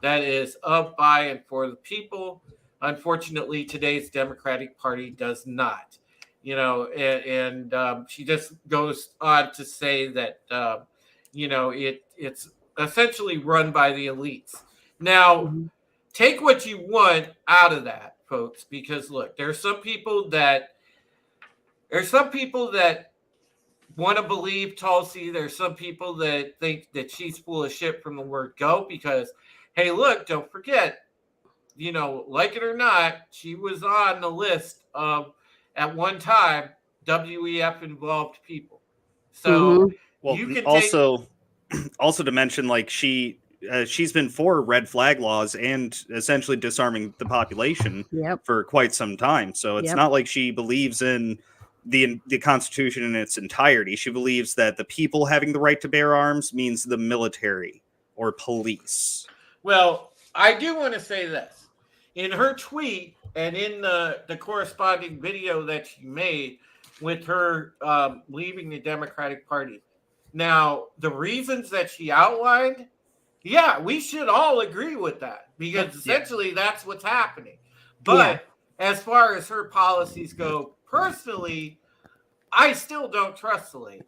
that is of, by, and for the people. Unfortunately, today's Democratic Party does not. She just goes on to say that, it's essentially run by the elites. Now, take what you want out of that, folks, because look, there's some people that want to believe Tulsi. There's some people that think that she's full of shit from the word go because, hey, look, don't forget, like it or not, she was on the list of, at one time, WEF involved people. So you can also to mention, like, she's been for red flag laws and essentially disarming the population for quite some time. So it's not like she believes in the Constitution in its entirety. She believes that the people having the right to bear arms means the military or police. Well, I do want to say this. In her tweet and in the corresponding video that she made with her leaving the Democratic Party. Now, the reasons that she outlined, we should all agree with that because essentially that's what's happening. But as far as her policies go, personally, I still don't trust the lady.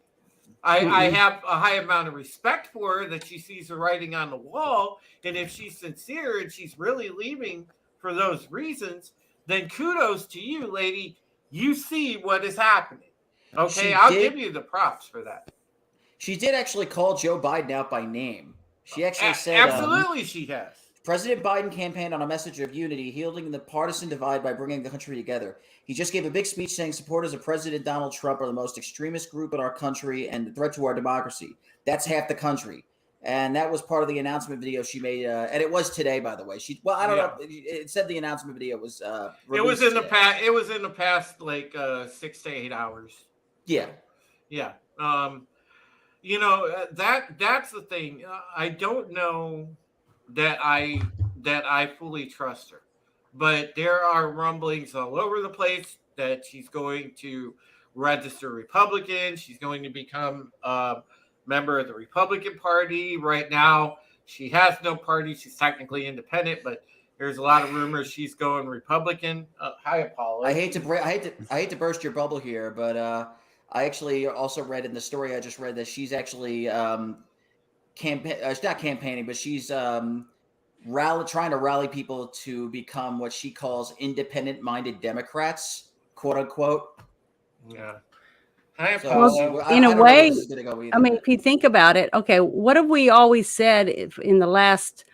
I have a high amount of respect for her that she sees the writing on the wall. And if she's sincere and she's really leaving for those reasons, then kudos to you, lady. You see what is happening. Okay, I'll give you the props for that. She did actually call Joe Biden out by name. She actually said, absolutely, she has. President Biden campaigned on a message of unity, healing the partisan divide by bringing the country together. He just gave a big speech saying supporters of President Donald Trump are the most extremist group in our country and the threat to our democracy. That's half the country. And that was part of the announcement video she made. And it was today, by the way. I don't know. It said the announcement video was it was in today. It was in the past, like 6 to 8 hours. Yeah. Yeah. That's the thing. I don't know that I fully trust her, but there are rumblings all over the place that she's going to register Republican. She's going to become member of the Republican Party. Right now, she has no party. She's technically independent, but there's a lot of rumors she's going Republican. Hi, Apollo. I hate to burst your bubble here, but I actually also read in the story I just read that she's actually she's not campaigning, but she's trying to rally people to become what she calls independent-minded Democrats, quote unquote. Yeah. Hi, So, Apollo. in a don't know way, where this is gonna go either. I mean, if you think about it, okay, what have we always said in the last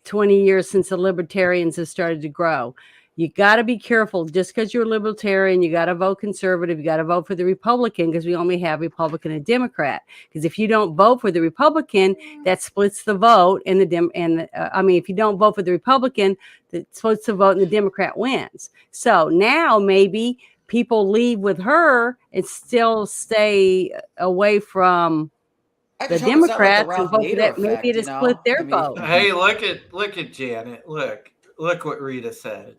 20 years since the libertarians have started to grow? You got to be careful. Just because you're a libertarian, you got to vote conservative. You got to vote for the Republican, because we only have Republican and Democrat. Because if you don't vote for the Republican, that splits the vote, and if you don't vote for the Republican, that splits the vote, and the Democrat wins. So now maybe people leave with her and still stay away from I the just hope it's not like Democrats, Ralph and vote for Nader that. effect, Maybe to you know? split their I mean, vote. Hey, look at Janet. Look what Rita said.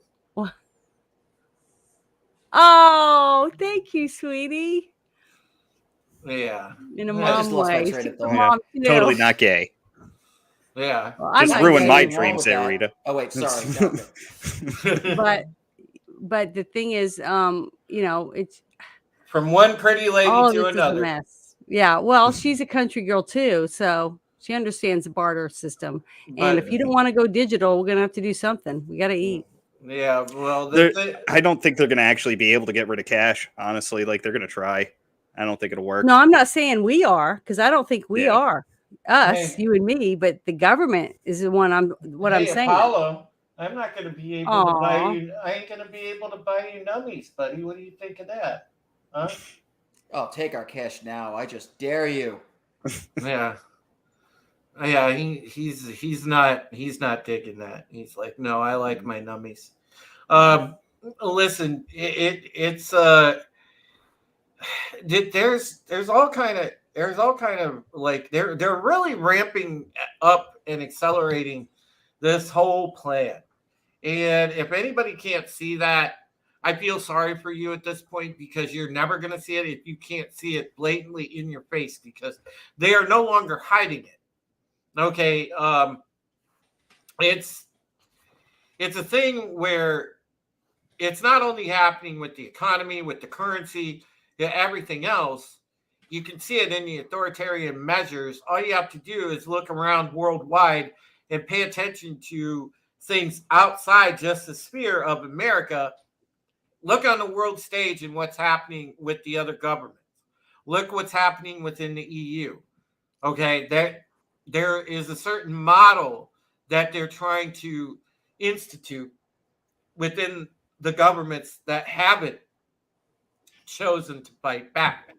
Oh, thank you, sweetie. Yeah. In a I just mom lost my way. train of She's a thought. mom too. Totally not gay. Yeah. Well, I'm Just not ruined gay, my Nothing wrong dreams with there, that. Rita. Oh wait, sorry. but the thing is, it's From one pretty lady all of to this is a another. mess. Yeah, well, she's a country girl too, so she understands the barter system. And if you don't want to go digital, we're gonna have to do something. We got to eat. Yeah, well, I don't think they're going to actually be able to get rid of cash. Honestly, like they're going to try. I don't think it'll work. No, I'm not saying we are, because I don't think we Yeah. are. Us, Hey. you and me, but the government is the one I'm saying. Apollo, I'm not going to be able to buy Aw. you. I ain't going to be able to buy you nummies, buddy. What do you think of that? Huh? Oh, take our cash now. I just dare you. Yeah. Yeah, he's not digging that. He's like, no, I like my nummies. Listen, it's there's all kind of like they're really ramping up and accelerating this whole plan. And if anybody can't see that, I feel sorry for you at this point, because you're never going to see it if you can't see it blatantly in your face, because they are no longer hiding it. Okay, it's a thing where it's not only happening with the economy, with the currency, everything else. You can see it in the authoritarian measures. All you have to do is look around worldwide and pay attention to things outside just the sphere of America. Look on the world stage and what's happening with the other governments. Look what's happening within the EU. Okay, there is a certain model that they're trying to institute within the governments that haven't chosen to fight back.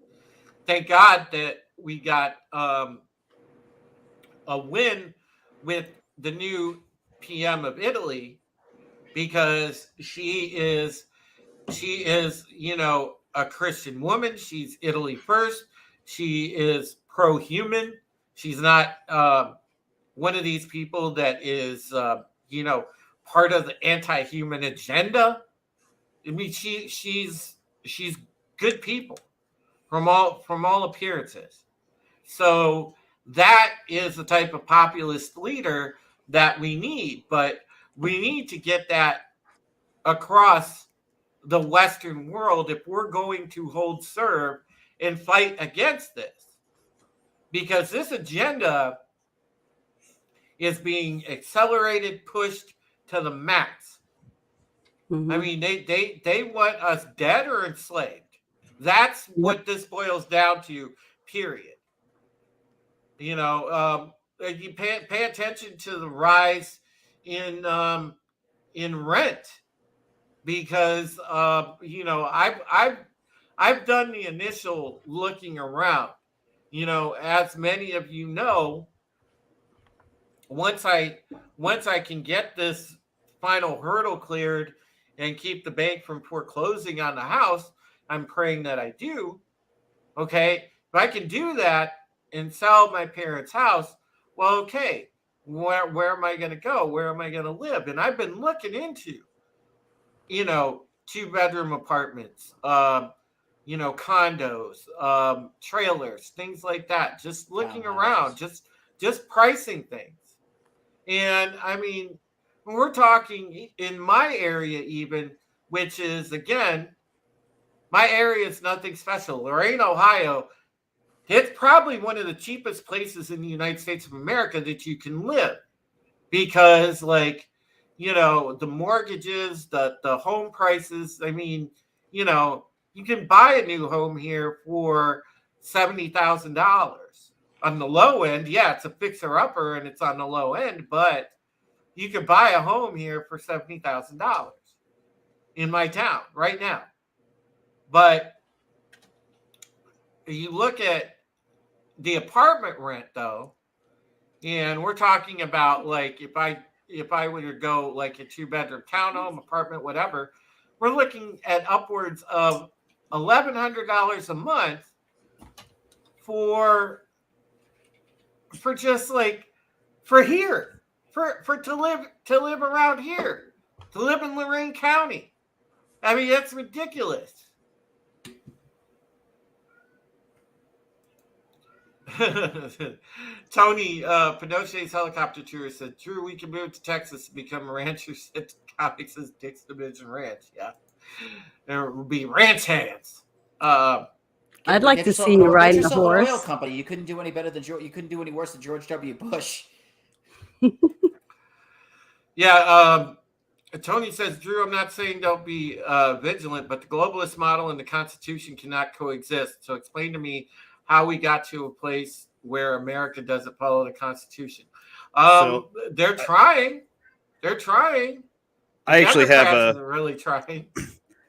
Thank God that we got a win with the new PM of Italy, because she is a Christian woman. She's Italy first. She is pro-human. She's not one of these people that is part of the anti-human agenda. I mean, she's good people from all appearances. So that is the type of populist leader that we need, but we need to get that across the Western world if we're going to hold serve and fight against this, because this agenda is being accelerated, pushed to the max. Mhm. I mean, they want us dead or enslaved. That's what this boils down to, period. You pay attention to the rise in rent, because I've done the initial looking around. As many of you know, once I can get this final hurdle cleared and keep the bank from foreclosing on the house, I'm praying that I do. Okay, if I can do that and sell my parents' house, well, okay, where am I going to go? Where am I going to live? And I've been looking into, 2-bedroom apartments, condos, trailers, things like that. Just looking around, just pricing things. And I mean, when we're talking in my area, even, which is, again, my area is nothing special. Lorain, Ohio, it's probably one of the cheapest places in the United States of America that you can live, because, like, the mortgages, the home prices. I mean, you can buy a new home here for $70,000 on the low end. Yeah, it's a fixer upper and it's on the low end, but you can buy a home here for $70,000 in my town right now. But you look at the apartment rent, though, and we're talking about, like, if I were to go like a 2-bedroom townhome, apartment, whatever, we're looking at upwards of $1,100 a month for just like for here, for to live around here, to live in Lorain County. I mean, that's ridiculous. Tony Pinochet's helicopter tourist said, "Drew, we can move to Texas and become ranchers at Comics' Dick's Division Ranch." Yeah, there will be ranch hands. I'd like to see you riding a horse. Oil company. You couldn't do any better than you couldn't do any worse than George W. Bush. Yeah. Tony says, "Drew, I'm not saying don't be vigilant, but the globalist model and the Constitution cannot coexist. So explain to me how we got to a place where America doesn't follow the Constitution." They're trying. They're trying. I actually really trying.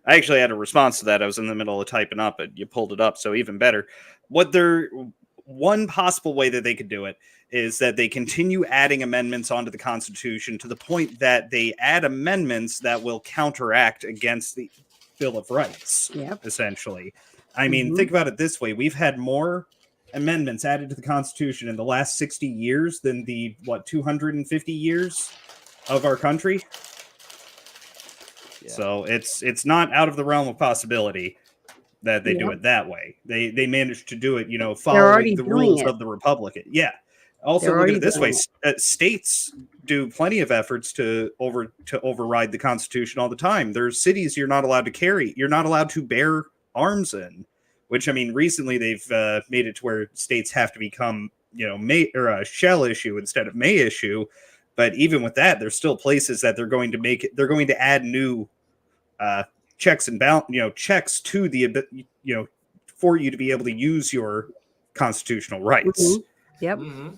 I actually had a response to that. I was in the middle of typing up, but you pulled it up, so even better. One possible way that they could do it is that they continue adding amendments onto the Constitution to the point that they add amendments that will counteract against the Bill of Rights, essentially. I mean, think about it this way. We've had more amendments added to the Constitution in the last 60 years than the, 250 years of our country? Yeah. So it's not out of the realm of possibility that they do it that way. They managed to do it, following the rules of the Republican. Yeah. Also, look at it this way. States do plenty of efforts to override the Constitution all the time. There's cities you're not allowed to bear arms in, which, I mean, recently they've made it to where states have to become, a shall issue instead of may issue. But even with that, there's still places that they're going to add new checks and checks to the, for you to be able to use your constitutional rights. Mm-hmm. Yep. Mm-hmm.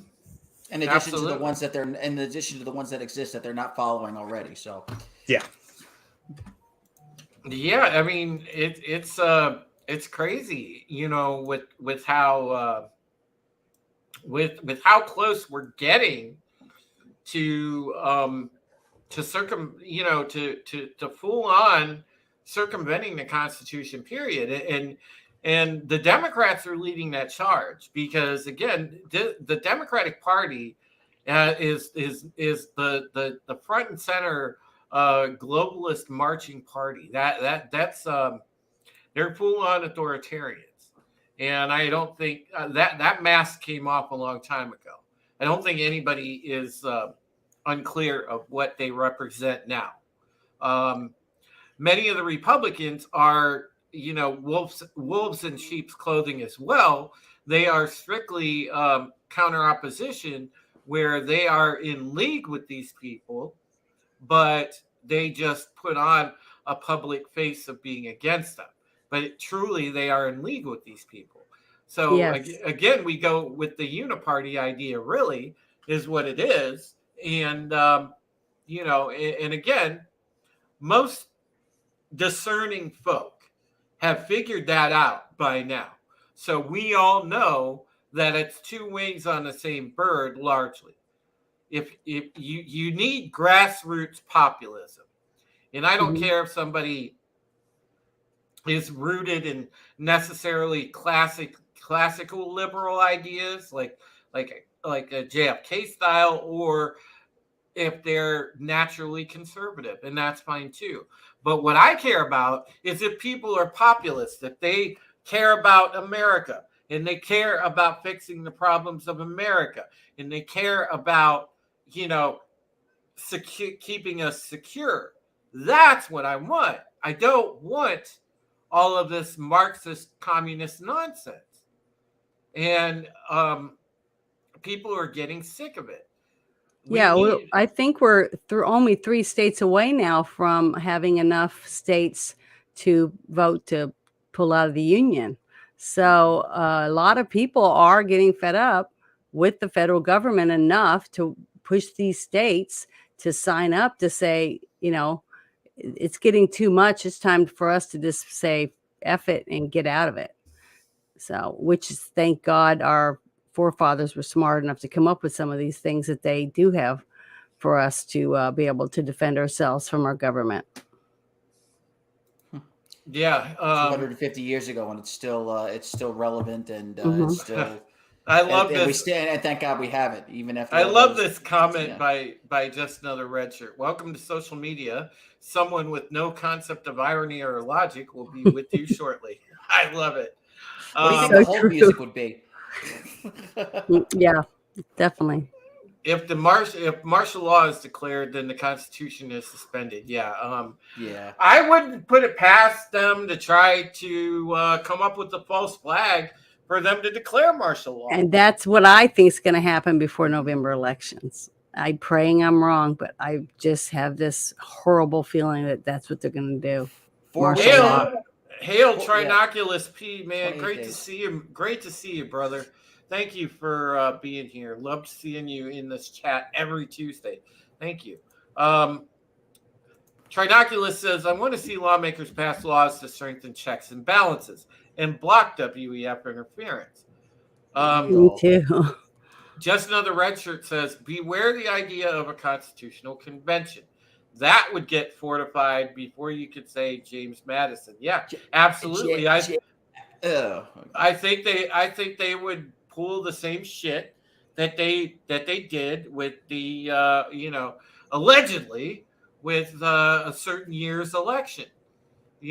In addition to the ones that exist that they're not following already. So yeah. I mean, it's crazy, with how with how close we're getting to full on circumventing the Constitution, period. And the Democrats are leading that charge because, again, the Democratic Party is the front and center globalist marching party. That's they're full on authoritarians, and I don't think that mask came off a long time ago. I don't think anybody is unclear of what they represent now. Many of the Republicans are, wolves in sheep's clothing as well. They are strictly counter opposition, where they are in league with these people, but they just put on a public face of being against them. But truly, they are in league with these people. So again, we go with the uniparty idea, really, is what it is. And, and again, most discerning folk have figured that out by now. So we all know that it's two wings on the same bird, largely. If you need grassroots populism, and I don't care if somebody is rooted in necessarily classical liberal ideas like a JFK style, or if they're naturally conservative, and that's fine too. But what I care about is if people are populists, if they care about America, and they care about fixing the problems of America, and they care about, keeping us secure. That's what I want. I don't want all of this Marxist communist nonsense. And people are getting sick of it. I think we're only 3 states away now from having enough states to vote to pull out of the union. So a lot of people are getting fed up with the federal government enough to push these states to sign up to say, it's getting too much. It's time for us to just say F it and get out of it. So, which is, thank God, our forefathers were smart enough to come up with some of these things that they do have for us to be able to defend ourselves from our government. Yeah, 250 years ago, and it's still relevant, and it's still. I love this. And we stand, and thank God we have it, even after. I love this comment by Just Another Red Shirt. Welcome to social media. Someone with no concept of irony or logic will be with you shortly. I love it. What do you think the whole music would be? Yeah, definitely. If martial law is declared, then the Constitution is suspended. Yeah. I wouldn't put it past them to try to come up with a false flag for them to declare martial law. And that's what I think is going to happen before November elections. I'm praying I'm wrong, but I just have this horrible feeling that that's what they're going to do. Hail Trinoculus P, man. Great to see you. Great to see you, brother. Thank you for being here. Loved seeing you in this chat every Tuesday. Thank you. Trinoculus says, I want to see lawmakers pass laws to strengthen checks and balances and block WEF interference. Me too. Just Another Red Shirt says, beware the idea of a constitutional convention. That would get fortified before you could say James Madison. Yeah, absolutely. I think they would pull the same shit that they did with the allegedly with a certain year's election. I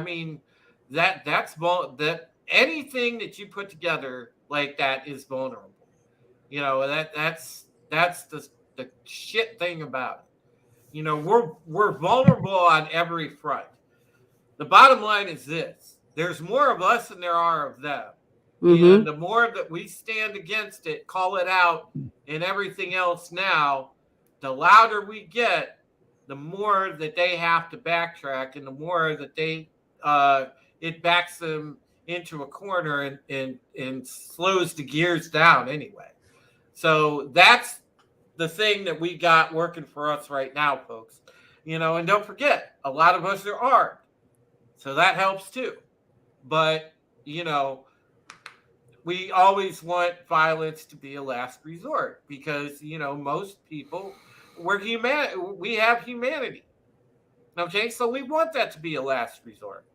mean that's anything that you put together like that is vulnerable. That's the shit thing about it. We're vulnerable on every front. The bottom line is this: there's more of us than there are of them. Mm-hmm. And the more that we stand against it, call it out, and everything else now, the louder we get, the more that they have to backtrack, and the more that it backs them into a corner and slows the gears down anyway. So that's the thing that we got working for us right now, folks. And don't forget, a lot of us are armed. So that helps too. But, we always want violence to be a last resort because, most people, we have humanity. Okay, so we want that to be a last resort.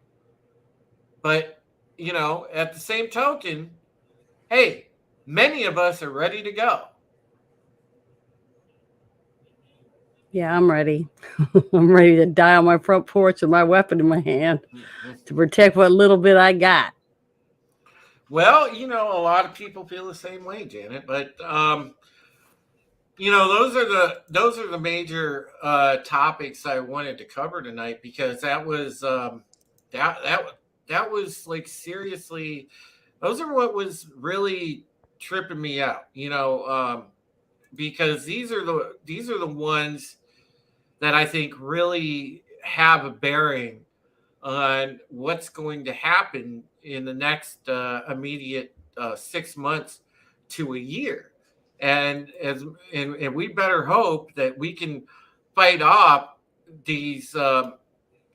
But, at the same token, hey, many of us are ready to go. Yeah, I'm ready. I'm ready to die on my front porch with my weapon in my hand to protect what little bit I got. Well, a lot of people feel the same way, Janet. But those are the major topics I wanted to cover tonight because that was that was like seriously. Those are what was really tripping me out. Because these are the ones that I think really have a bearing on what's going to happen in the next immediate 6 months to a year, and we better hope that we can fight off these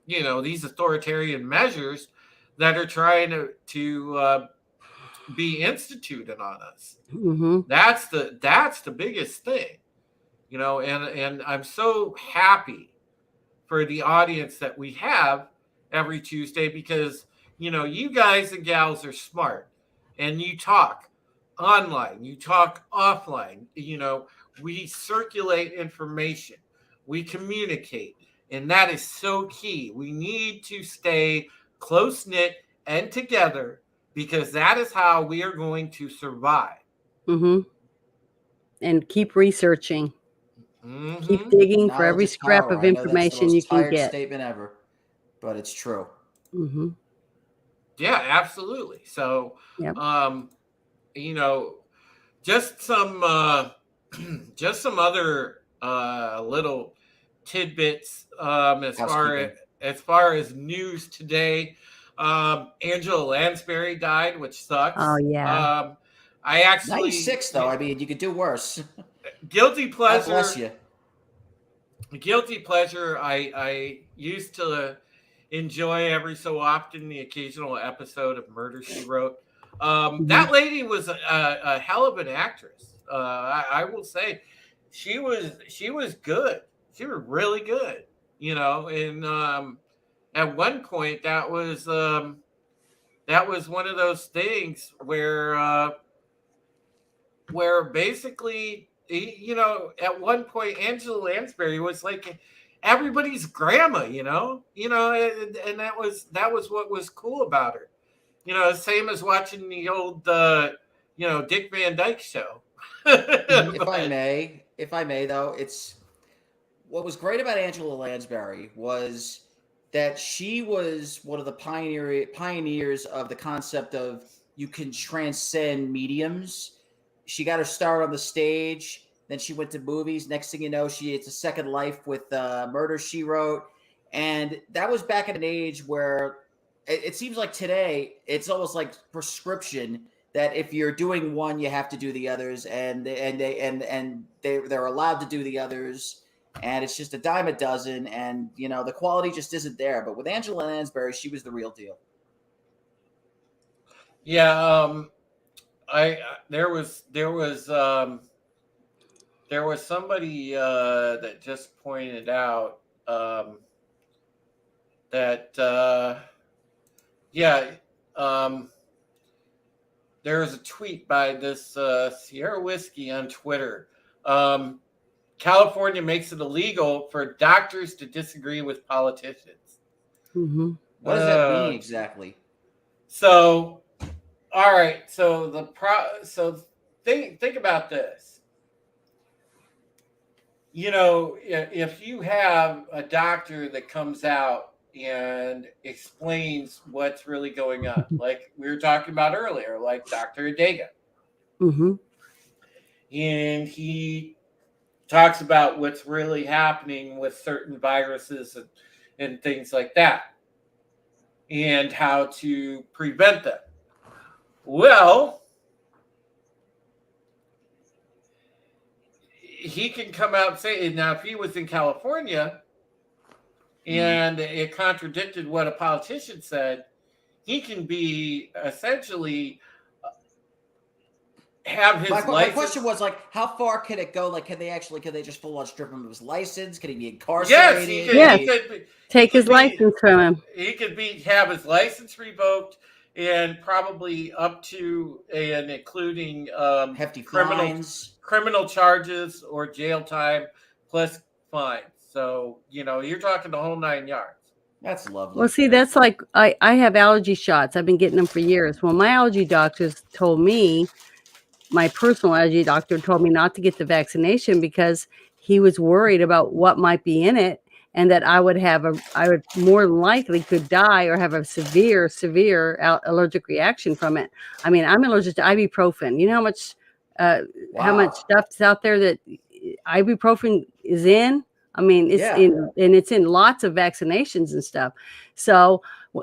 these authoritarian measures that are trying to be instituted on us. Mm-hmm. That's the biggest thing, and I'm so happy for the audience that we have every Tuesday because you guys and gals are smart and you talk online, you talk offline, we circulate information, we communicate, And that is so key. We need to stay close-knit and together because that is how we are going to survive. Mm-hmm. And keep researching. Mm-hmm. Keep digging for Knowledge every is scrap power. of I know that's the information most you can tired get. statement ever, but it's true. Mm-hmm. Yeah, absolutely. So, Yep. You know, just some other little tidbits as far as news today. Angela Lansbury died, which sucks. Oh yeah. I actually 96 though. I mean, you could do worse. Guilty God pleasure. bless you. Guilty pleasure. I used to enjoy every so often the occasional episode of Murder, She Wrote. That lady was a hell of an actress. I will say, she was good. She was really good. You know, and at one point that was one of those things where basically, you know, at one point Angela Lansbury was like everybody's grandma, you know, and that was what was cool about her. You know, same as watching the old, Dick Van Dyke Show. If I may, though, it's what was great about Angela Lansbury was that she was one of the pioneers of the concept of you can transcend mediums. She got her start on the stage, then she went to movies. Next thing you know, it's a second life with Murder, She Wrote. And that was back at an age where it seems like today it's almost like prescription that if you're doing one, you have to do the others, and they're allowed to do the others, and it's just a dime a dozen, and you know the quality just isn't there. But with Angela Lansbury, she was the real deal. Yeah, there was somebody that just pointed out that there was a tweet by this Sierra Whiskey on Twitter. California makes it illegal for doctors to disagree with politicians. Mm-hmm. What does that mean exactly? So, all right. So think about this. You know, if you have a doctor that comes out and explains what's really going on, like we were talking about earlier, like Dr. Adega. Mm-hmm. And he talks about what's really happening with certain viruses and things like that, and how to prevent them. Well, he can come out and say, now if he was in California and it contradicted what a politician said, he can be essentially have his license. My question was like, how far can it go? Like, can they just full on strip him of his license? Can he be incarcerated? Yes, he could take his license from him. He could have his license revoked, and probably up to and including hefty criminal charges or jail time plus fines. So, you know, you're talking the whole 9 yards. That's lovely. Well, see, that's like I have allergy shots. I've been getting them for years. Well, my allergy doctors told me, my personal allergy doctor told me not to get the vaccination because he was worried about what might be in it, and that I would more than likely could die or have a severe allergic reaction from it. I mean, I'm allergic to ibuprofen. You know how much stuff's out there that ibuprofen is in? I mean, it's in lots of vaccinations and stuff. So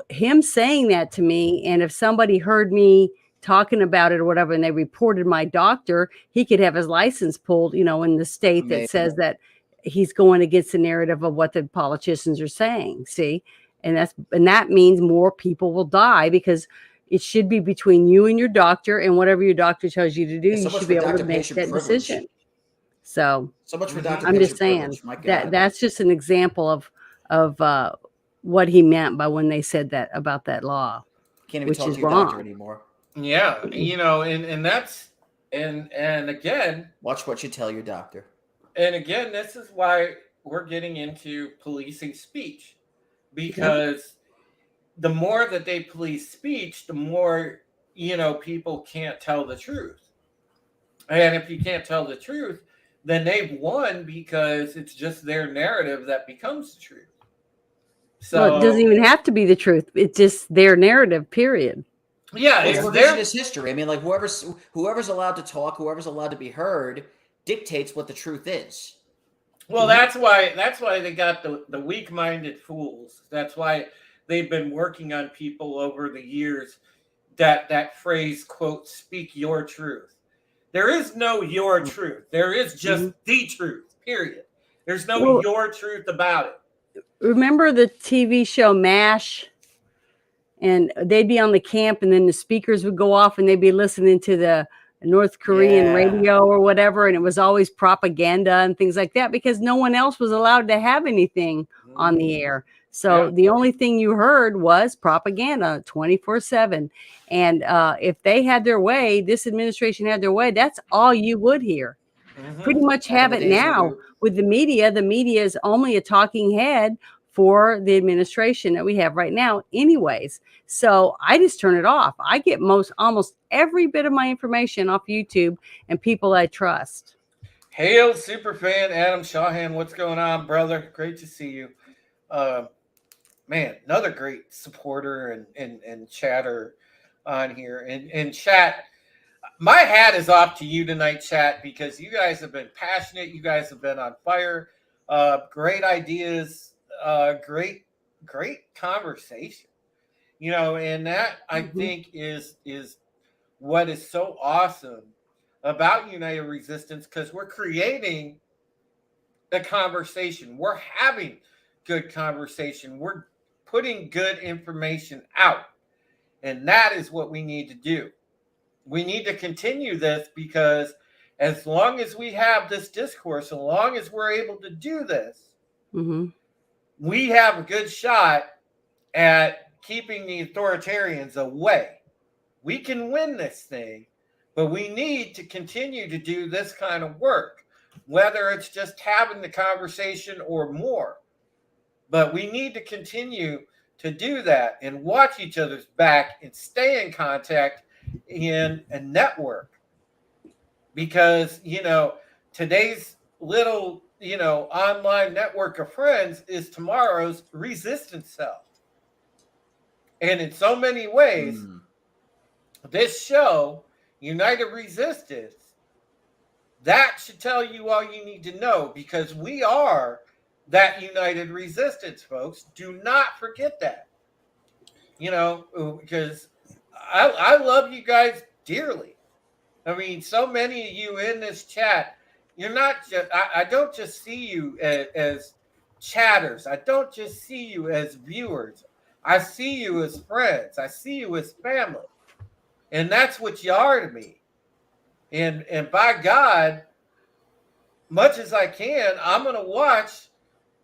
him saying that to me, and if somebody heard me talking about it or whatever, and they reported my doctor, he could have his license pulled, you know, in the state that says that he's going against the narrative of what the politicians are saying. See, and that means more people will die, because it should be between you and your doctor, and whatever your doctor tells you to do, you should be able to make that decision. So much for Dr. I'm just saying that's just an example of what he meant by when they said that about that law. Can't even talk to your doctor anymore. Yeah, you know, and that's and again, watch what you tell your doctor. And again, this is why we're getting into policing speech, because the more that they police speech, the more, people can't tell the truth. And if you can't tell the truth, then they've won, because it's just their narrative that becomes the truth. So Well, it doesn't even have to be the truth. It's just their narrative, period. yeah, It's it's revisionist history. I mean, like whoever's allowed to talk, whoever's allowed to be heard, dictates what the truth is. well, that's why they got the weak-minded fools. That's why they've been working on people over the years. That phrase, quote, "speak your truth." There is no your truth. There is just the truth, period. There's no your truth about it. Remember the TV show MASH? And they'd be on the camp, and then the speakers would go off, and they'd be listening to the North Korean radio or whatever, and it was always propaganda and things like that, because no one else was allowed to have anything on the air. So the only thing you heard was propaganda 24/7. And if they had their way, this administration had their way, that's all you would hear. Pretty much have it now with the media. The media is only a talking head for the administration that we have right now anyways. So I just turn it off. I get almost every bit of my information off YouTube and people I trust. Hail superfan Adam Shawhan, what's going on, brother? Great to see you. Man, another great supporter and chatter on here. And chat, my hat is off to you tonight, chat, because you guys have been passionate. You guys have been on fire. Great ideas. Great conversation. And that I think is what is so awesome about United Resistance, because we're creating a conversation. We're having good conversation. We're putting good information out. And that is what we need to do. We need to continue this, because as long as we have this discourse, as long as we're able to do this, we have a good shot at keeping the authoritarians away. We can win this thing, but we need to continue to do this kind of work, whether it's just having the conversation or more. But we need to continue to do that and watch each other's back and stay in contact in a network. Because, today's little, online network of friends is tomorrow's resistance self. And in so many ways, this show, United Resistance, that should tell you all you need to know, because we are that United Resistance, folks. Do not forget that. Because I love you guys dearly. I mean, so many of you in this chat, you're not just, I don't just see you as chatters. I don't just see you as viewers. I see you as friends. I see you as family. And that's what you are to me. And by God, much as I can, I'm going to watch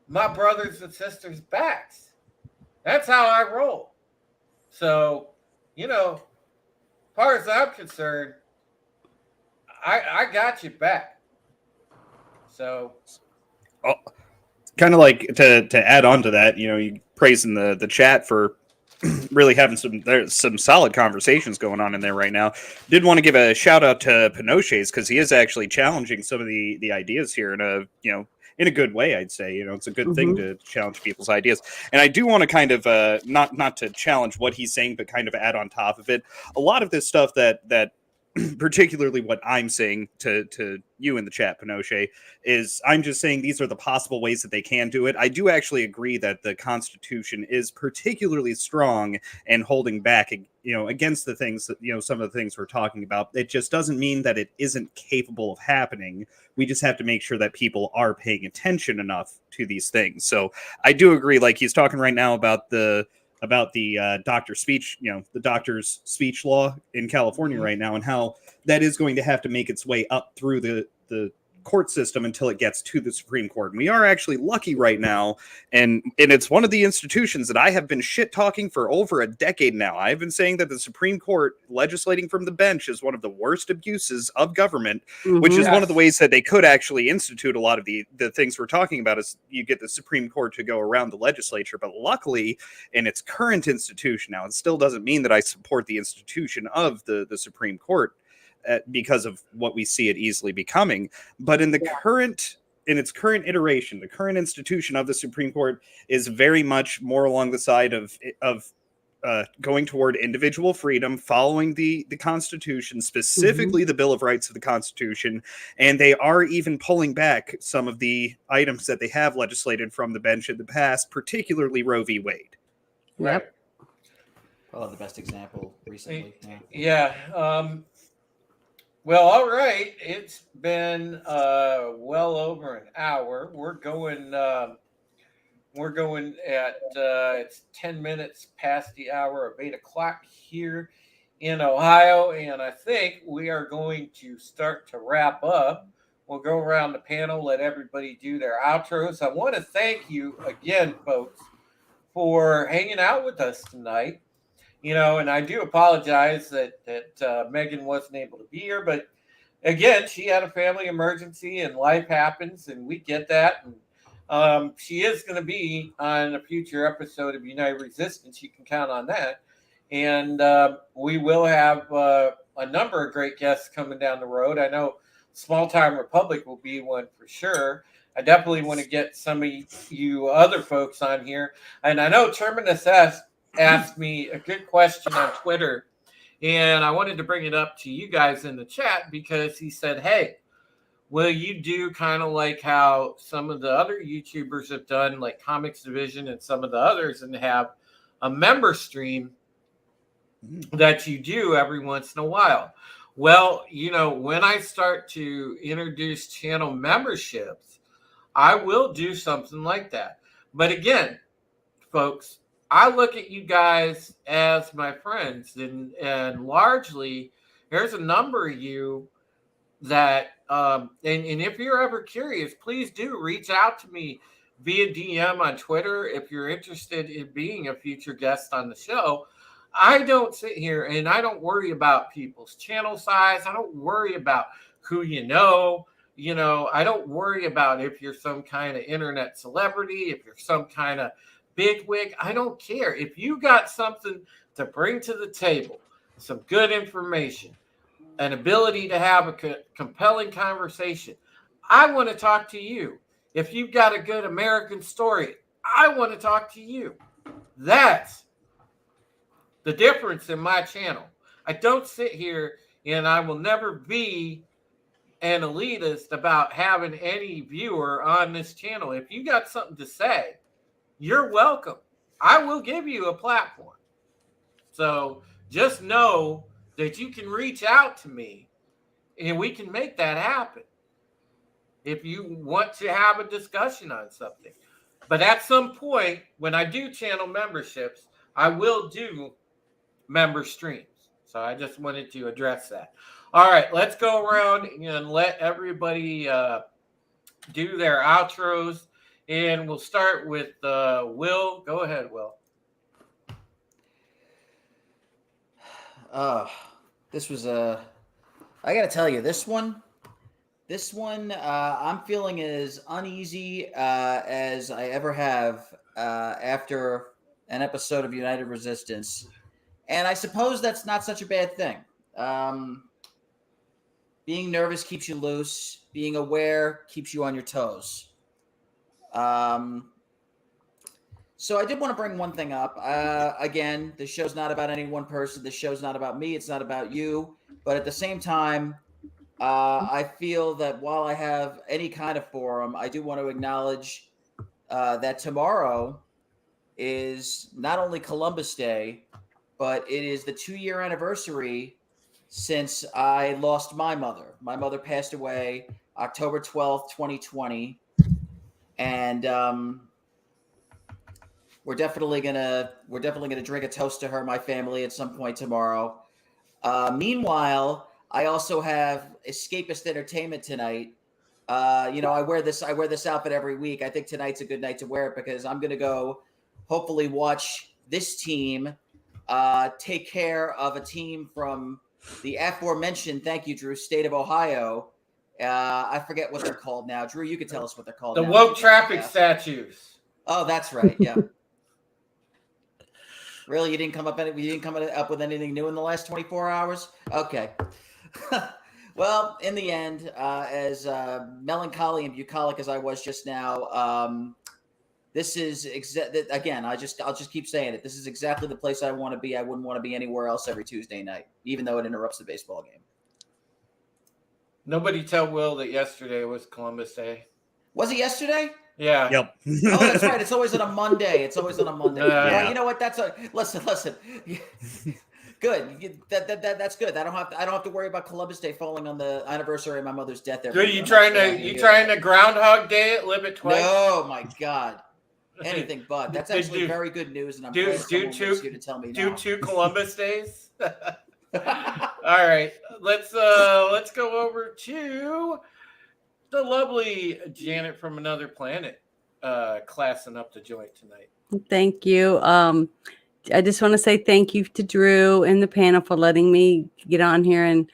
my brothers and sisters' backs. That's how I roll. So, as far as I'm concerned, I got you back. So, kind of like to add on to that, you praising the chat for really having some solid conversations going on in there right now. Did want to give a shout out to Pinochet's, because he is actually challenging some of the ideas here in a good way, I'd say. It's a good thing to challenge people's ideas. And I do want to kind of not to challenge what he's saying, but kind of add on top of it. A lot of this stuff that particularly what I'm saying to you in the chat, Pinochet, is I'm just saying these are the possible ways that they can do it. I do actually agree that the Constitution is particularly strong and holding back, against the things that, some of the things we're talking about. It just doesn't mean that it isn't capable of happening. We just have to make sure that people are paying attention enough to these things. So I do agree, like he's talking right now about the doctor's speech law in California right now, and how that is going to have to make its way up through the court system until it gets to the Supreme Court. And we are actually lucky right now, and it's one of the institutions that I have been shit talking for over a decade now. I've been saying that the Supreme Court legislating from the bench is one of the worst abuses of government, which is one of the ways that they could actually institute a lot of the things we're talking about. Is you get the Supreme Court to go around the legislature, but luckily in its current institution now, it still doesn't mean that I support the institution of the Supreme Court because of what we see it easily becoming. But in its current iteration, the current institution of the Supreme Court is very much more along the side of going toward individual freedom, following the Constitution, specifically the Bill of Rights of the Constitution. And they are even pulling back some of the items that they have legislated from the bench in the past, particularly Roe v. Wade. Yep. Probably the best example recently. Well, all right. It's been well over an hour. We're going at it's 10 minutes past the hour of 8 o'clock here in Ohio, and I think we are going to start to wrap up. We'll go around the panel, let everybody do their outros. I want to thank you again, folks, for hanging out with us tonight. And I do apologize that Megan wasn't able to be here, but again, she had a family emergency and life happens, and we get that. And she is going to be on a future episode of United Resistance. You can count on that. And we will have a number of great guests coming down the road. I know Small Time Republic will be one for sure. I definitely want to get some of you other folks on here. And I know Terminus S asked me a good question on Twitter, and I wanted to bring it up to you guys in the chat because he said, hey, will you do kind of like how some of the other YouTubers have done, like Comics Division and some of the others, and have a member stream that you do every once in a while? Well, when I start to introduce channel memberships, I will do something like that. But again, folks, I look at you guys as my friends, and largely there's a number of you that, and if you're ever curious, please do reach out to me via DM on Twitter if you're interested in being a future guest on the show. I don't sit here and I don't worry about people's channel size. I don't worry about who you know. I don't worry about if you're some kind of internet celebrity, if you're some kind of bigwig. I don't care. If you got something to bring to the table, some good information, an ability to have a compelling conversation, I want to talk to you. If you've got a good American story, I want to talk to you. That's the difference in my channel. I don't sit here, and I will never be an elitist about having any viewer on this channel. If you got something to say, you're welcome. I will give you a platform. So just know that you can reach out to me and we can make that happen if you want to have a discussion on something. But at some point, when I do channel memberships, I will do member streams. So I just wanted to address that. All right, let's go around and let everybody do their outros. And we'll start with Will. Go ahead, Will. This was I got to tell you, this one, I'm feeling as uneasy as I ever have after an episode of United Resistance. And I suppose that's not such a bad thing. Being nervous keeps you loose. Being aware keeps you on your toes. So I did want to bring one thing up. Again, this show's not about any one person. This show's not about me. It's not about you. But at the same time, I feel that while I have any kind of forum, I do want to acknowledge that tomorrow is not only Columbus Day, but it is the 2-year anniversary since I lost my mother. My mother passed away October 12th, 2020. And we're definitely gonna drink a toast to her, my family, at some point tomorrow. Meanwhile, I also have escapist entertainment tonight I wear this outfit every week. I think tonight's a good night to wear it because I'm going to go hopefully watch this team take care of a team from the aforementioned, thank you, Drew, state of Ohio. I forget what they're called now. Drew, you can tell us what they're called. The now. woke traffic statues. Oh, that's right. Yeah. Really, you didn't come up with anything new in the last 24 hours? Okay. Well, in the end, as melancholy and bucolic as I was just now, this is again. I'll just keep saying it. This is exactly the place I want to be. I wouldn't want to be anywhere else every Tuesday night, even though it interrupts the baseball game. Nobody tell Will that yesterday was Columbus Day. Was it yesterday? Yeah. Yep. Oh, that's right. It's always on a Monday. Yeah. You know what? Listen. Good. That's good. I don't have to worry about Columbus Day falling on the anniversary of my mother's death. Good. You trying to Groundhog Day it? Live it twice? No, my God. Anything but. That's actually very good news, and I'm glad someone was here to tell me now. Do 2 Columbus Days. All right, let's go over to the lovely Janet from Another Planet, classing up the joint tonight. Thank you. I just want to say thank you to Drew and the panel for letting me get on here and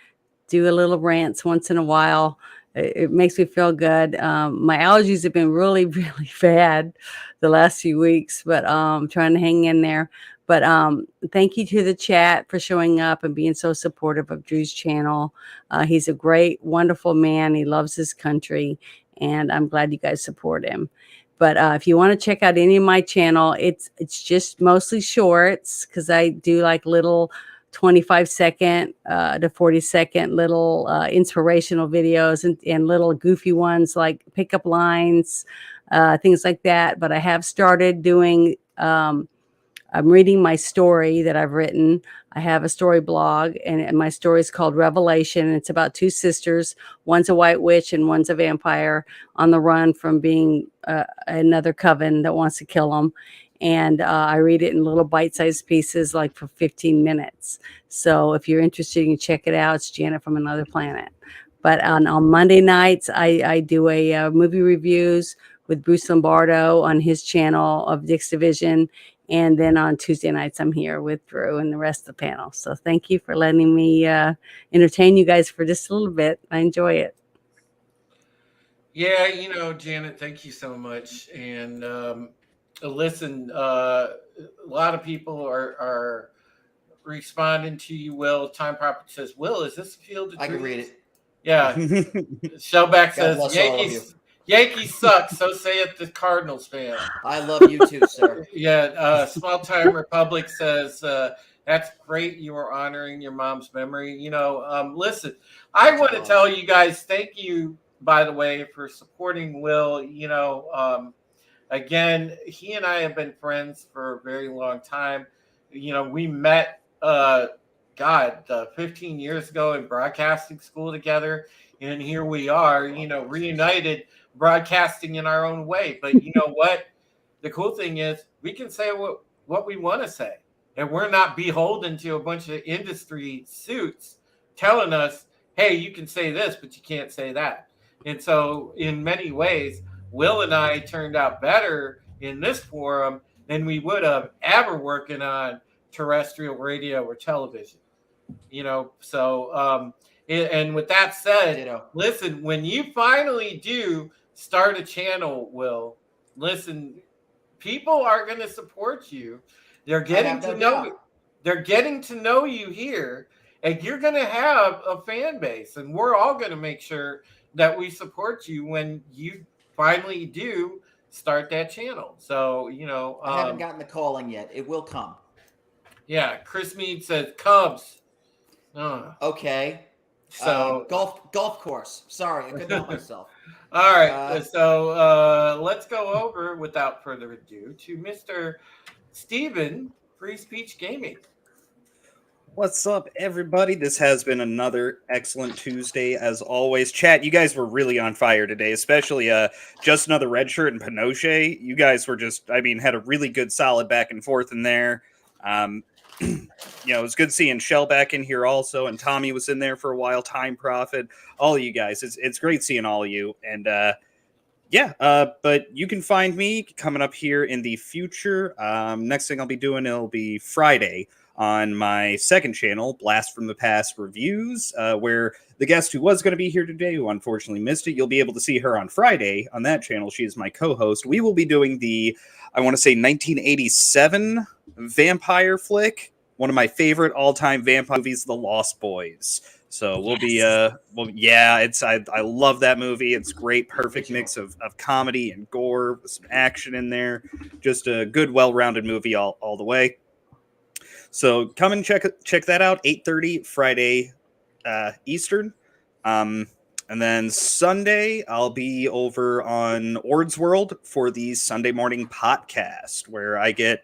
do a little rants once in a while. It makes me feel good. My allergies have been really, really bad the last few weeks, but I'm trying to hang in there. But thank you to the chat for showing up and being so supportive of Drew's channel. He's a great, wonderful man. He loves his country, and I'm glad you guys support him. But if you want to check out any of my channel, it's just mostly shorts because I do like little 25-second to 40-second little inspirational videos and little goofy ones like pickup lines, things like that. But I have started doing, I'm reading my story that I've written. I have a story blog, and my story is called Revelation. And it's about 2 sisters. One's a white witch and one's a vampire on the run from being another coven that wants to kill them. And I read it in little bite-sized pieces, like for 15 minutes. So if you're interested, you can check it out. It's Janet from Another Planet. But on Monday nights, I do a movie reviews with Bruce Lombardo on his channel of Dick's Division. And then on Tuesday nights, I'm here with Drew and the rest of the panel. So thank you for letting me entertain you guys for just a little bit. I enjoy it. Yeah, Janet, thank you so much. And listen, a lot of people are responding to you, Will. Time Proper says, Will, is this a field of dreams? I can read it. Yeah. Shellback says, Yankees suck, so saith the Cardinals fan. I love you too, sir. Yeah, Small Time Republic says, that's great. You are honoring your mom's memory. Listen, I want to tell you guys, thank you, by the way, for supporting Will. Again, he and I have been friends for a very long time. We met, 15 years ago in broadcasting school together. And here we are, reunited, broadcasting in our own way. But you know what? The cool thing is we can say what we want to say. And we're not beholden to a bunch of industry suits telling us, hey, you can say this, but you can't say that. And so in many ways, Will and I turned out better in this forum than we would have ever working on terrestrial radio or television. And with that said, listen, when you finally do start a channel, Will, listen, people are going to support you. They're getting to know They're getting to know you here, and you're going to have a fan base, and we're all going to make sure that we support you when you finally do start that channel. So, I haven't gotten the calling yet. It will come. Yeah, Chris Mead says Cubs. Okay. So golf course. Sorry, I couldn't help myself. All right. So let's go over, without further ado, to Mr. Steven, Free Speech Gaming. What's up, everybody? This has been another excellent Tuesday, as always. Chat, you guys were really on fire today, especially Just Another Red Shirt and Pinochet. You guys were had a really good, solid back and forth in there. It was good seeing Shell back in here also, and Tommy was in there for a while. Time Prophet, all of you guys. It's great seeing all of you, and but you can find me coming up here in the future. Next thing I'll be doing, it'll be Friday on my second channel, Blast from the Past Reviews, where the guest who was going to be here today, who unfortunately missed it, you'll be able to see her on Friday on that channel. She is my co-host. We will be doing the, I want to say, 1987 vampire flick, one of my favorite all-time vampire movies, The Lost Boys. So we'll be, I love that movie. It's great, perfect mix of comedy and gore, with some action in there. Just a good, well-rounded movie all the way. So come and check that out, 8:30 Friday Eastern. And then Sunday, I'll be over on Ord's World for the Sunday morning podcast, where I get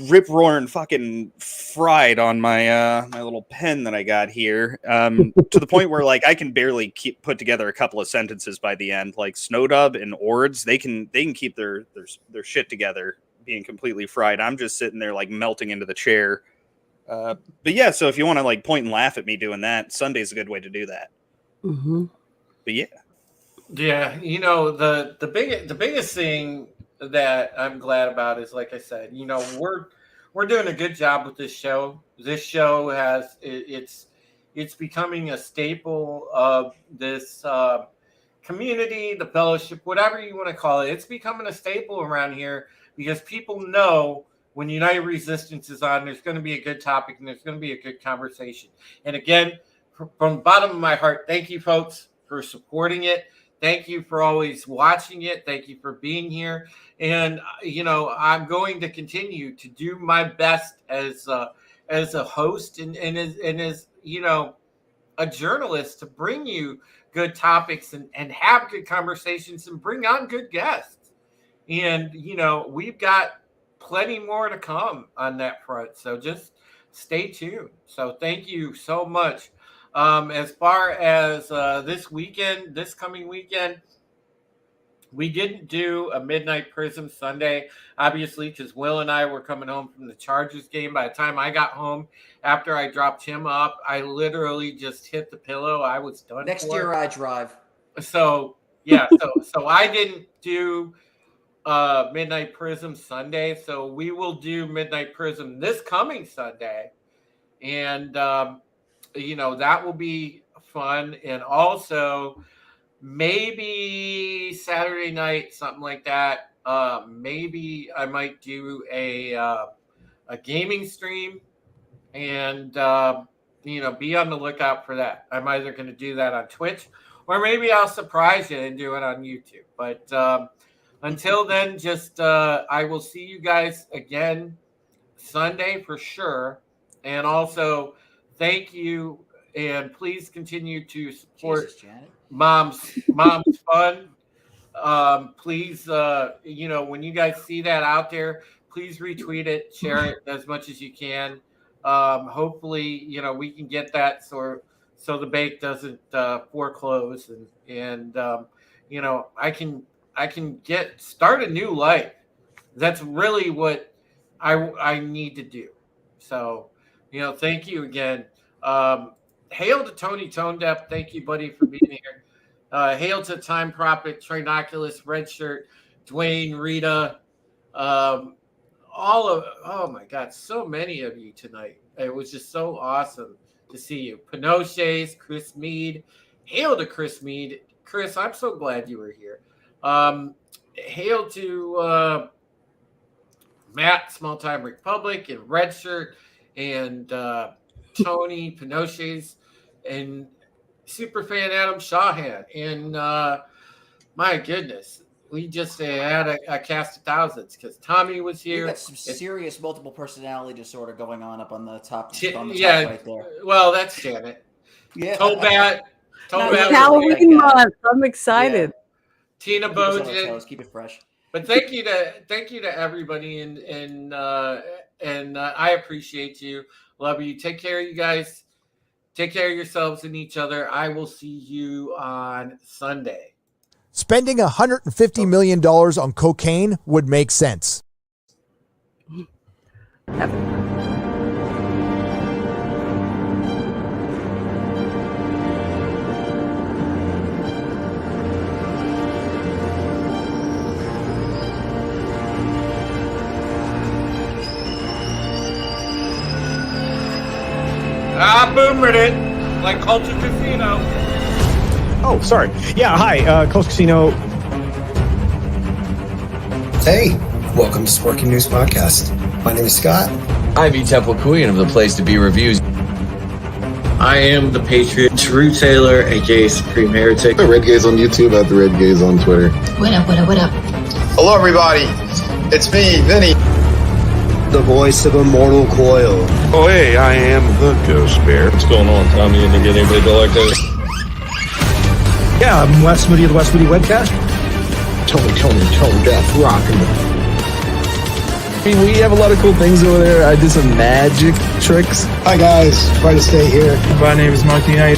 rip-roaring fucking fried on my my little pen that I got here, to the point where like I can barely put together a couple of sentences by the end. Like Snowdub and Ords, they can keep their shit together, being completely fried. I'm just sitting there like melting into the chair. But yeah, so if you want to like point and laugh at me doing that, Sunday's a good way to do that. Mm-hmm. But yeah, the biggest thing that I'm glad about is, like I said, we're doing a good job with this show. This show it's becoming a staple of this community, the fellowship, whatever you want to call it. It's becoming a staple around here because people know when United Resistance is on, there's going to be a good topic and there's going to be a good conversation. And again, from the bottom of my heart, thank you folks for supporting it. Thank you for always watching it. Thank you for being here. And, I'm going to continue to do my best as a host and as a journalist to bring you good topics and have good conversations and bring on good guests. And, we've got plenty more to come on that front. So just stay tuned. So thank you so much. As far as this coming weekend, we didn't do a Midnight Prism Sunday, obviously, because Will and I were coming home from the Chargers game. By the time I got home, after I dropped him up, I literally just hit the pillow. I was done. Next year I drive. So yeah, so I didn't do Midnight Prism Sunday. So we will do Midnight Prism this coming Sunday, and that will be fun. And also maybe Saturday night, something like that. Maybe I might do a gaming stream and, be on the lookout for that. I'm either going to do that on Twitch or maybe I'll surprise you and do it on YouTube. But until then, just I will see you guys again Sunday for sure. And also, thank you, and please continue to support Mom's Fun. Please, when you guys see that out there, please retweet it, share it as much as you can. Hopefully, we can get that so the bank doesn't foreclose, and I can start a new life. That's really what I need to do. So. Thank you again. Hail to Tony Tone Deaf. Thank you, buddy, for being here. Hail to Time Prophet, Trinoculus, Redshirt, Dwayne, Rita, oh my God, so many of you tonight. It was just so awesome to see you. Pinochet's, Chris Mead. Hail to Chris Mead. Chris, I'm so glad you were here. Hail to Matt, Small Time Republic, and Redshirt, and Tony, Pinochet's, and Superfan Adam Shawhan. And my goodness, we just had a cast of thousands because Tommy was here. You got some serious multiple personality disorder going on up on the top. Top right there. Well, that's Janet. Yeah. Tobat. It's Halloween month. I'm excited. Yeah. Tina Bojan. Keep it fresh. But thank you to everybody, and I appreciate you. Love you. Take care, you guys. Take care of yourselves and each other. I will see you on Sunday. Spending $150 million on cocaine would make sense. Boomered it like Culture Casino. Oh, sorry. Yeah, hi, Culture Casino. Hey, welcome to Sporking News Podcast. My name is Scott. I'm Temple Queen of the Place to Be Reviews. I am the Patriot, True Taylor, aka Supreme Heretic. The Red Gaze on YouTube, at the Red Gaze on Twitter. What up, what up, what up? Hello, everybody. It's me, Vinny. The voice of Immortal Coil. Oh, hey, I am the Ghost Bear. What's going on, Tommy? You didn't get anybody to like this? Yeah, I'm Wes Moody of the Wes Moody Webcast. Tony, Death, rockin'. I mean, we have a lot of cool things over there. I do some magic tricks. Hi, guys. Try to stay here. My name is Monkey Knight.